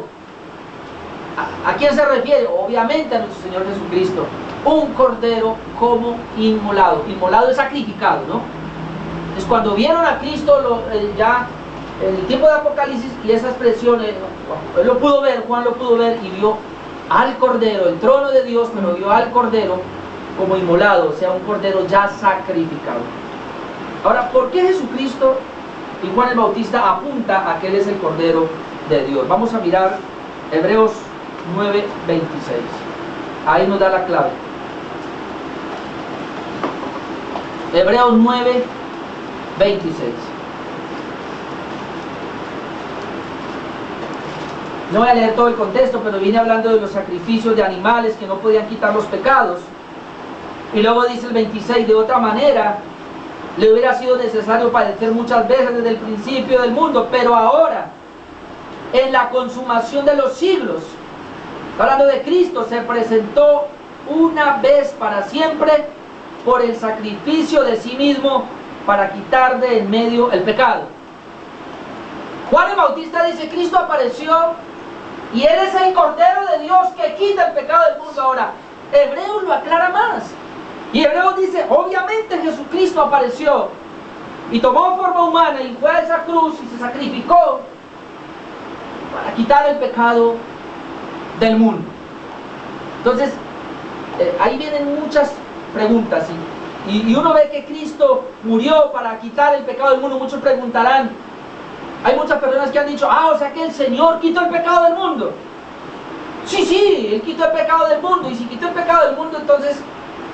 ¿A quién se refiere? Obviamente a nuestro Señor Jesucristo. Un cordero como inmolado. Inmolado es sacrificado, ¿no? Es cuando vieron a Cristo ya en el tiempo de Apocalipsis, y esa expresión, él lo pudo ver, Juan lo pudo ver, y vio al Cordero, el trono de Dios, pero vio al Cordero como inmolado, o sea, un Cordero ya sacrificado. Ahora, ¿por qué Jesucristo y Juan el Bautista apunta a que Él es el Cordero de Dios? Vamos a mirar Hebreos 9:26. Ahí nos da la clave. Hebreos 9, 26. No voy a leer todo el contexto, pero viene hablando de los sacrificios de animales que no podían quitar los pecados. Y luego dice el 26, de otra manera, le hubiera sido necesario padecer muchas veces desde el principio del mundo, pero ahora, en la consumación de los siglos, hablando de Cristo, se presentó una vez para siempre por el sacrificio de sí mismo para quitar de en medio el pecado. Juan el Bautista dice, Cristo apareció y Él es el Cordero de Dios que quita el pecado del mundo. Ahora, Hebreos lo aclara más. Y Hebreos dice, obviamente Jesucristo apareció y tomó forma humana y fue a esa cruz y se sacrificó para quitar el pecado del mundo. Entonces, ahí vienen muchas preguntas y uno ve que Cristo murió para quitar el pecado del mundo. Muchos preguntarán, hay muchas personas que han dicho, o sea que el Señor quitó el pecado del mundo. Sí, Él quitó el pecado del mundo, y si quitó el pecado del mundo, entonces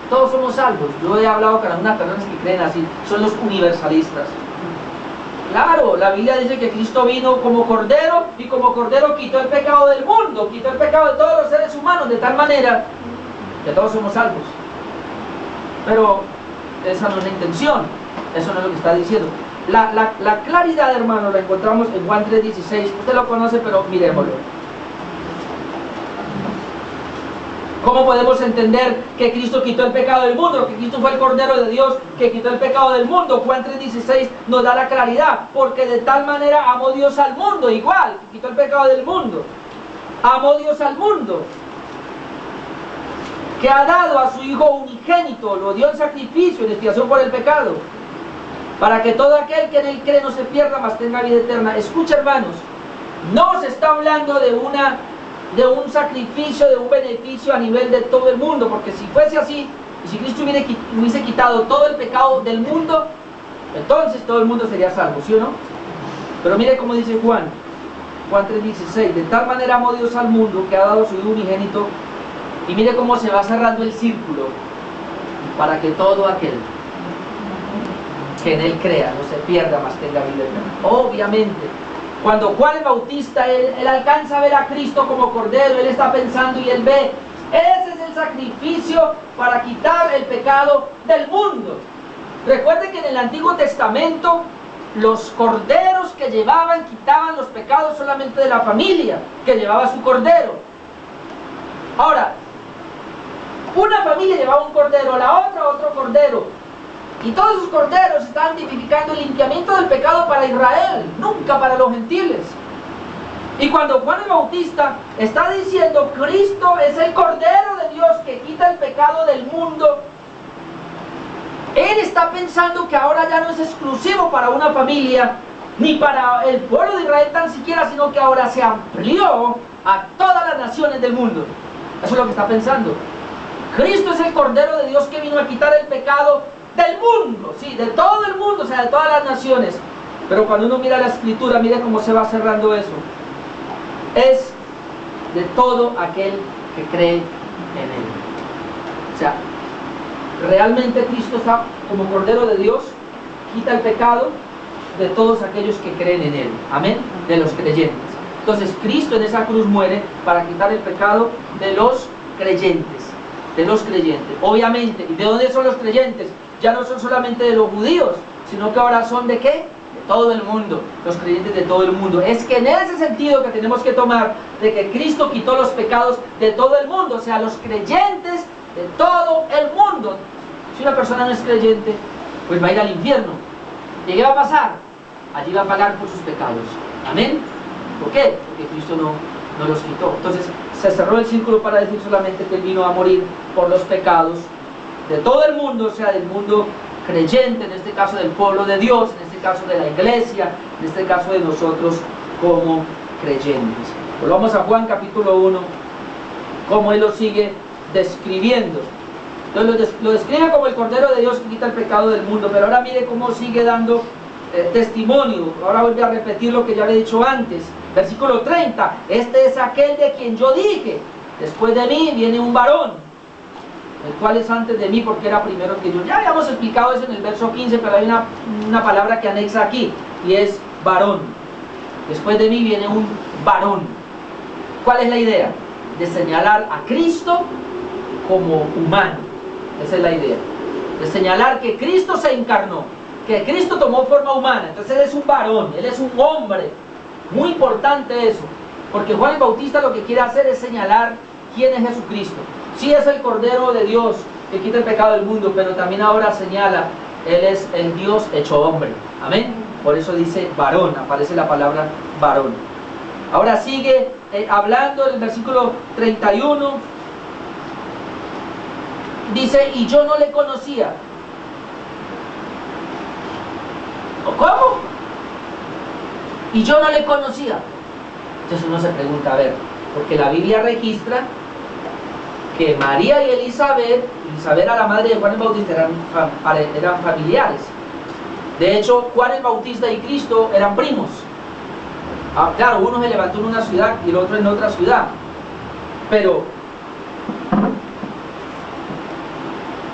todos somos salvos. Yo he hablado con algunas personas que creen así, son los universalistas. Claro, la Biblia dice que Cristo vino como Cordero, y como Cordero quitó el pecado del mundo, quitó el pecado de todos los seres humanos, de tal manera que todos somos salvos. Pero esa no es la intención, eso no es lo que está diciendo. La claridad, hermano, la encontramos en Juan 3:16. Usted lo conoce, pero miremoslo. ¿Cómo podemos entender que Cristo quitó el pecado del mundo? Que Cristo fue el Cordero de Dios que quitó el pecado del mundo. Juan 3:16 nos da la claridad. Porque de tal manera amó Dios al mundo, igual, que quitó el pecado del mundo. Amó Dios al mundo, que ha dado a su Hijo unigénito, lo dio en sacrificio, en expiación por el pecado, para que todo aquel que en Él cree no se pierda, mas tenga vida eterna. Escucha, hermanos, no se está hablando de un sacrificio, de un beneficio a nivel de todo el mundo, porque si fuese así, y si Cristo hubiese quitado todo el pecado del mundo, entonces todo el mundo sería salvo, ¿sí o no? Pero mire cómo dice Juan 3:16, de tal manera amó Dios al mundo que ha dado su Hijo unigénito, y mire cómo se va cerrando el círculo, para que todo aquel que en Él crea no se pierda, mas tenga vida eterna. Obviamente, cuando Juan el Bautista, él alcanza a ver a Cristo como Cordero, él está pensando y él ve, ese es el sacrificio para quitar el pecado del mundo. Recuerde que en el Antiguo Testamento, los corderos que quitaban los pecados solamente de la familia, que llevaba su cordero. Ahora, una familia llevaba un cordero, la otra otro cordero. Y todos sus corderos estaban tipificando el limpiamiento del pecado para Israel, nunca para los gentiles. Y cuando Juan el Bautista está diciendo, Cristo es el Cordero de Dios que quita el pecado del mundo, él está pensando que ahora ya no es exclusivo para una familia, ni para el pueblo de Israel tan siquiera, sino que ahora se amplió a todas las naciones del mundo. Eso es lo que está pensando. Cristo es el Cordero de Dios que vino a quitar el pecado del mundo, sí, de todo el mundo, o sea, de todas las naciones. Pero cuando uno mira la Escritura, mire cómo se va cerrando eso. Es de todo aquel que cree en Él. O sea, realmente Cristo está como Cordero de Dios, quita el pecado de todos aquellos que creen en Él. Amén, de los creyentes. Entonces Cristo en esa cruz muere para quitar el pecado de los creyentes. De los creyentes, obviamente. ¿Y de dónde son los creyentes? Ya no son solamente de los judíos, sino que ahora son ¿de qué? De todo el mundo, los creyentes de todo el mundo. Es que en ese sentido que tenemos que tomar de que Cristo quitó los pecados de todo el mundo, o sea, los creyentes de todo el mundo. Si una persona no es creyente, pues va a ir al infierno. ¿Y qué va a pasar? Allí va a pagar por sus pecados. Amén. ¿Por qué? Porque Cristo no los quitó. Entonces se cerró el círculo para decir solamente que Él vino a morir por los pecados de todo el mundo, o sea, del mundo creyente, en este caso del pueblo de Dios, en este caso de la iglesia, en este caso de nosotros como creyentes. Volvamos a Juan capítulo 1, como Él lo sigue describiendo. Entonces lo describe como el Cordero de Dios que quita el pecado del mundo, pero ahora mire cómo sigue dando testimonio. Ahora vuelve a repetir lo que ya le he dicho antes. Versículo 30, este es aquel de quien yo dije, después de mí viene un varón, el cual es antes de mí porque era primero que yo. Ya habíamos explicado eso en el verso 15, pero hay una palabra que anexa aquí, y es varón. Después de mí viene un varón. ¿Cuál es la idea? De señalar a Cristo como humano. Esa es la idea. De señalar que Cristo se encarnó, que Cristo tomó forma humana. Entonces Él es un varón, Él es un hombre. Muy importante eso, porque Juan el Bautista lo que quiere hacer es señalar quién es Jesucristo. Sí, es el Cordero de Dios que quita el pecado del mundo, pero también ahora señala, Él es el Dios hecho hombre. Amén. Por eso dice varón, aparece la palabra varón. Ahora sigue hablando en el versículo 31. Dice, y yo no le conocía. ¿Cómo? Y yo no le conocía. Entonces uno se pregunta, a ver, porque la Biblia registra que María y Elizabeth era la madre de Juan el Bautista, eran familiares. De hecho, Juan el Bautista y Cristo eran primos. Claro, uno se levantó en una ciudad y el otro en otra ciudad, pero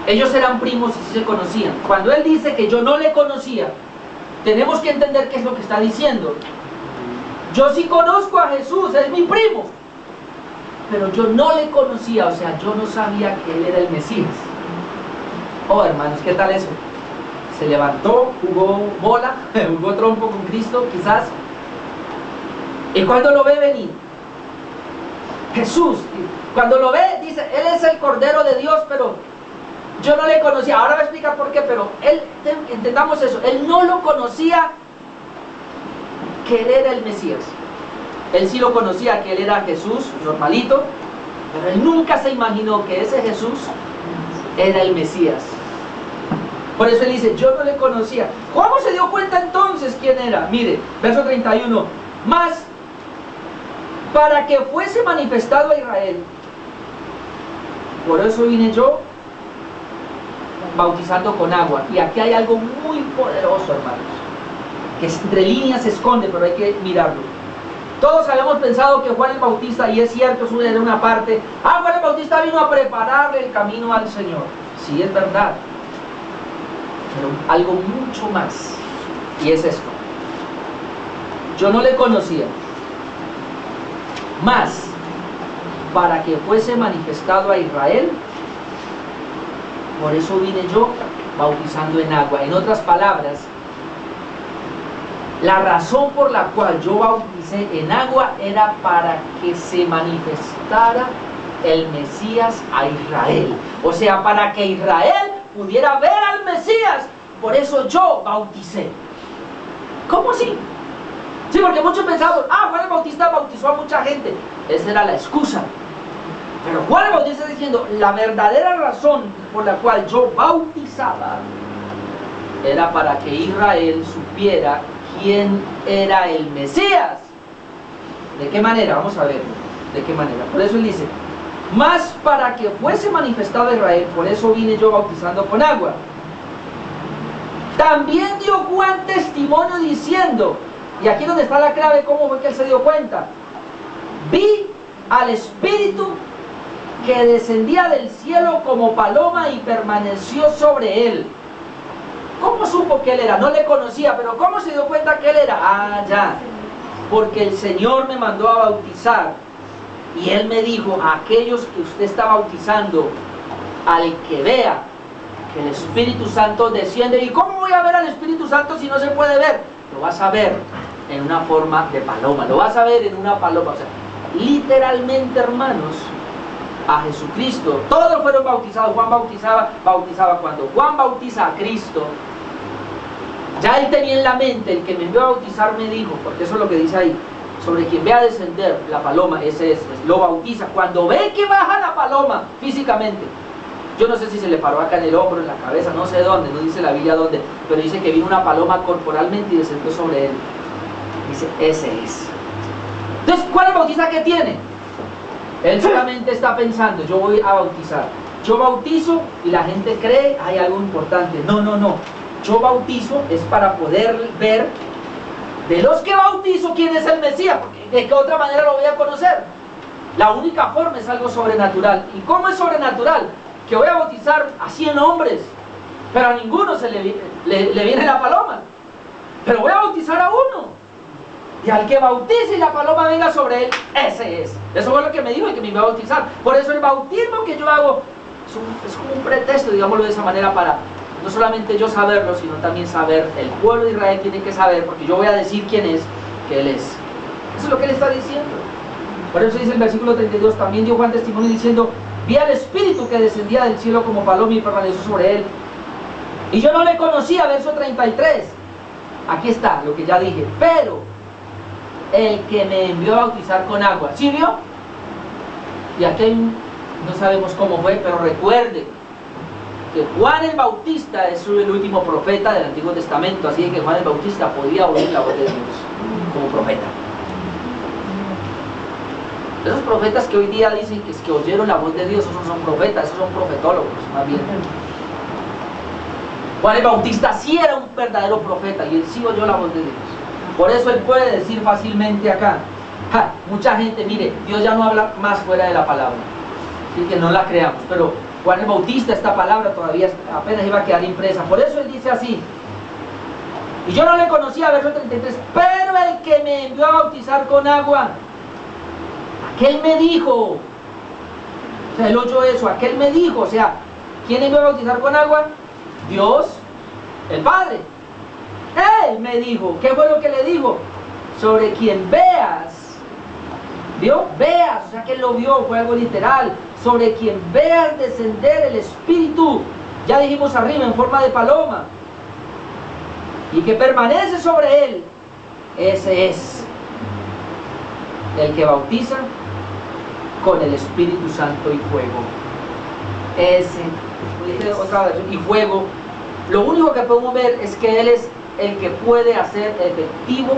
ellos eran primos y sí se conocían. Cuando él dice que yo no le conocía, tenemos que entender qué es lo que está diciendo. Yo sí conozco a Jesús, es mi primo, pero yo no le conocía, o sea, yo no sabía que Él era el Mesías. Oh, hermanos, ¿qué tal eso? Se levantó, jugó bola, jugó trompo con Cristo, quizás. Y cuando lo ve venir, Jesús, cuando lo ve, dice, Él es el Cordero de Dios, pero yo no le conocía. Ahora voy a explicar por qué, pero Él, entendamos eso, Él no lo conocía que Él era el Mesías. Él sí lo conocía, que Él era Jesús, normalito, pero Él nunca se imaginó que ese Jesús era el Mesías. Por eso Él dice, yo no le conocía. ¿Cómo se dio cuenta entonces quién era? Mire, verso 31. Mas, para que fuese manifestado a Israel, por eso vine yo bautizando con agua. Y aquí hay algo muy poderoso, hermanos, que entre líneas se esconde, pero hay que mirarlo. Todos habíamos pensado que Juan el Bautista, y es cierto, eso era una parte, Juan el Bautista vino a prepararle el camino al Señor. Sí, es verdad, pero algo mucho más, y es esto. Yo no le conocía, mas para que fuese manifestado a Israel, por eso vine yo bautizando en agua. En otras palabras, la razón por la cual yo bauticé en agua era para que se manifestara el Mesías a Israel. O sea, para que Israel pudiera ver al Mesías. Por eso yo bauticé. ¿Cómo así? Sí, porque muchos pensaban, Juan el Bautista bautizó a mucha gente. Esa era la excusa. Pero Juan el Bautista está diciendo, la verdadera razón por la cual yo bautizaba era para que Israel supiera quién era el Mesías. ¿De qué manera? Vamos a ver. ¿De qué manera? Por eso él dice, más para que fuese manifestado a Israel, por eso vine yo bautizando con agua. También dio Juan testimonio diciendo, y aquí es donde está la clave, cómo fue que él se dio cuenta. Vi al Espíritu que descendía del cielo como paloma y permaneció sobre él. ¿Cómo supo que él era? No le conocía, pero ¿cómo se dio cuenta que él era? Ya, porque el Señor me mandó a bautizar y Él me dijo, a aquellos que usted está bautizando, al que vea que el Espíritu Santo desciende. ¿Y cómo voy a ver al Espíritu Santo si no se puede ver? Lo vas a ver en una forma de paloma, lo vas a ver en una paloma. O sea, literalmente, hermanos, a Jesucristo todos fueron bautizados. Juan bautizaba cuando Juan bautiza a Cristo, ya él tenía en la mente, el que me envió a bautizar me dijo, porque eso es lo que dice ahí, sobre quien vea descender la paloma, ese es, lo bautiza. Cuando ve que baja la paloma físicamente, yo no sé si se le paró acá en el hombro, en la cabeza, no sé dónde, no dice la Biblia dónde, pero dice que vino una paloma corporalmente y descendió sobre él. Dice, ese es. Entonces, ¿cuál es el bautiza que tiene? Él solamente está pensando, yo voy a bautizar. Yo bautizo y la gente cree, hay algo importante. No, no, no. Yo bautizo es para poder ver de los que bautizo quién es el Mesías, porque de qué otra manera lo voy a conocer. La única forma es algo sobrenatural. ¿Y cómo es sobrenatural? que voy a bautizar a 100 hombres, pero a ninguno se le viene la paloma. Pero voy a bautizar a uno. Y al que bautice y la paloma venga sobre él, ese es. Eso fue lo que me dijo el que me iba a bautizar. Por eso el bautismo que yo hago es como un pretexto, digámoslo de esa manera, para no solamente yo saberlo, sino también saber, el pueblo de Israel tiene que saber, porque yo voy a decir quién es, que Él es. Eso es lo que Él está diciendo. Por eso dice el versículo 32, también dio Juan testimonio diciendo, vi al Espíritu que descendía del cielo como paloma y permaneció sobre Él. Y yo no le conocía, verso 33. Aquí está lo que ya dije. Pero el que me envió a bautizar con agua, ¿sí vio? Y aquí no sabemos cómo fue, pero recuerde que Juan el Bautista es el último profeta del Antiguo Testamento, así que Juan el Bautista podía oír la voz de Dios como profeta. Esos profetas que hoy día dicen que oyeron la voz de Dios, esos no son profetas, esos son profetólogos, más bien. Juan el Bautista sí era un verdadero profeta y él sí oyó la voz de Dios. Por eso él puede decir fácilmente acá, mucha gente, mire, Dios ya no habla más fuera de la palabra, así que no la creamos, pero Juan el Bautista, esta palabra todavía apenas iba a quedar impresa. Por eso él dice así, y yo no le conocía, verso 33, pero el que me envió a bautizar con agua, aquel me dijo, o sea, él oyó eso, aquel me dijo, o sea, ¿quién envió a bautizar con agua? Dios, el Padre. Él me dijo, ¿qué fue lo que le dijo? Sobre quien veas, ¿vio? Veas, o sea que él lo vio, fue algo literal. Sobre quien veas descender el Espíritu, ya dijimos arriba, en forma de paloma, y que permanece sobre él, ese es el que bautiza con el Espíritu Santo y fuego. Ese, otra vez, y fuego. Lo único que podemos ver es que Él es el que puede hacer efectivo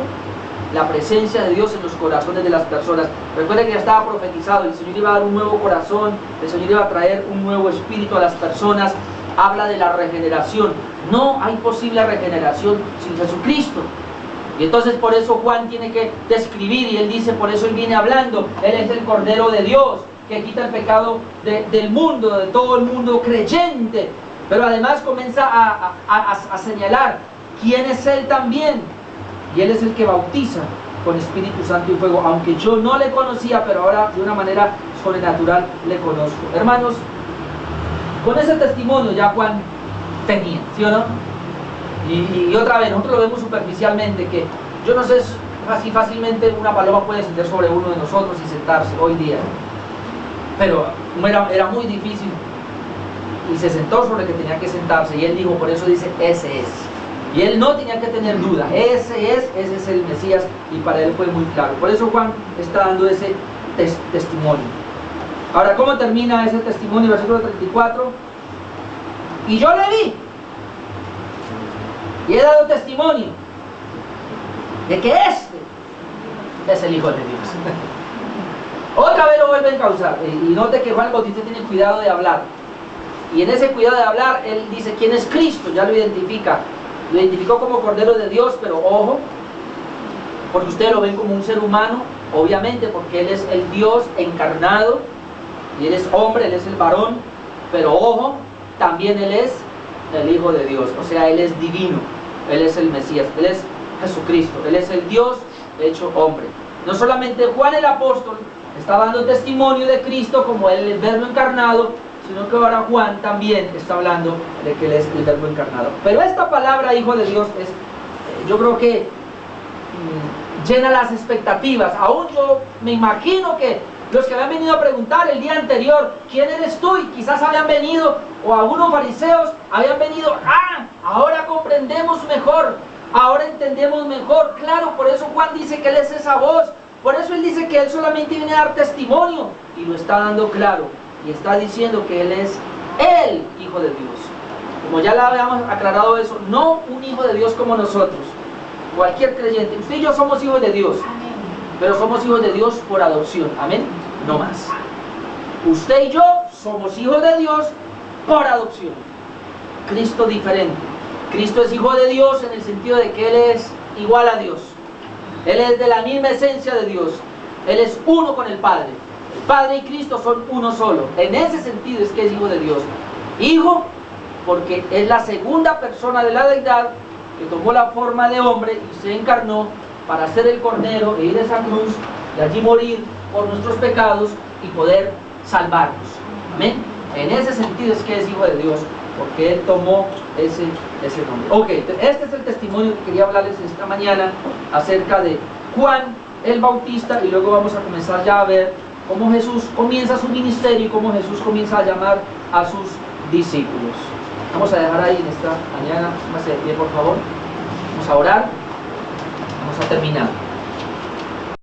la presencia de Dios en los corazones de las personas. Recuerden que ya estaba profetizado, el Señor iba a dar un nuevo corazón, el Señor iba a traer un nuevo espíritu a las personas. Habla de la regeneración. No hay posible regeneración sin Jesucristo. Y entonces por eso Juan tiene que describir, y él dice, por eso él viene hablando, Él es el Cordero de Dios, que quita el pecado del mundo, de todo el mundo creyente. Pero además comienza a señalar quién es Él también. Y Él es el que bautiza con Espíritu Santo y fuego. Aunque yo no le conocía, pero ahora de una manera sobrenatural le conozco. Hermanos, con ese testimonio ya Juan tenía, ¿sí o no? Y otra vez, nosotros lo vemos superficialmente, que yo no sé si fácilmente una paloma puede descender sobre uno de nosotros y sentarse hoy día. Pero era muy difícil. Y se sentó sobre el que tenía que sentarse. Y él dijo, por eso dice, ese es. Y él no tenía que tener duda. Ese es el Mesías. Y para él fue muy claro. Por eso Juan está dando ese testimonio. Ahora, ¿cómo termina ese testimonio? Versículo 34. Y yo le vi. Y he dado testimonio de que este es el Hijo de Dios. Otra vez lo vuelve a encauzar. Y note que Juan el Bautista tiene cuidado de hablar. Y en ese cuidado de hablar, él dice quién es Cristo, ya lo identifica. Lo identificó como Cordero de Dios, pero ojo, porque ustedes lo ven como un ser humano, obviamente, porque Él es el Dios encarnado, y Él es hombre, Él es el varón, pero ojo, también Él es el Hijo de Dios, o sea, Él es divino, Él es el Mesías, Él es Jesucristo, Él es el Dios hecho hombre. No solamente Juan el apóstol está dando testimonio de Cristo como el Verbo encarnado, sino que ahora Juan también está hablando de que Él es el Verbo encarnado. Pero esta palabra Hijo de Dios es, yo creo que llena las expectativas. Aún yo me imagino que los que habían venido a preguntar el día anterior, ¿quién eres tú? Y quizás habían venido, o algunos fariseos habían venido, ahora comprendemos mejor, ahora entendemos mejor. Claro, por eso Juan dice que Él es esa voz, por eso Él dice que Él solamente viene a dar testimonio, y lo está dando claro. Y está diciendo que Él es el Hijo de Dios. Como ya le habíamos aclarado eso, no un Hijo de Dios como nosotros, cualquier creyente. Usted y yo somos hijos de Dios, pero somos hijos de Dios por adopción, amén, no más. Usted y yo somos hijos de Dios por adopción. Cristo diferente. Cristo es Hijo de Dios en el sentido de que Él es igual a Dios. Él es de la misma esencia de Dios. Él es uno con el Padre. El Padre y Cristo son uno solo. En ese sentido es que es Hijo de Dios. Hijo, porque es la segunda persona de la deidad que tomó la forma de hombre y se encarnó para ser el Cordero e ir a esa cruz y allí morir por nuestros pecados y poder salvarnos. Amén. En ese sentido es que es Hijo de Dios, porque Él tomó ese nombre. Ok, este es el testimonio que quería hablarles esta mañana acerca de Juan el Bautista, y luego vamos a comenzar ya a ver cómo Jesús comienza su ministerio y cómo Jesús comienza a llamar a sus discípulos. Vamos a dejar ahí en esta mañana, póngase de pie por favor, vamos a orar, vamos a terminar.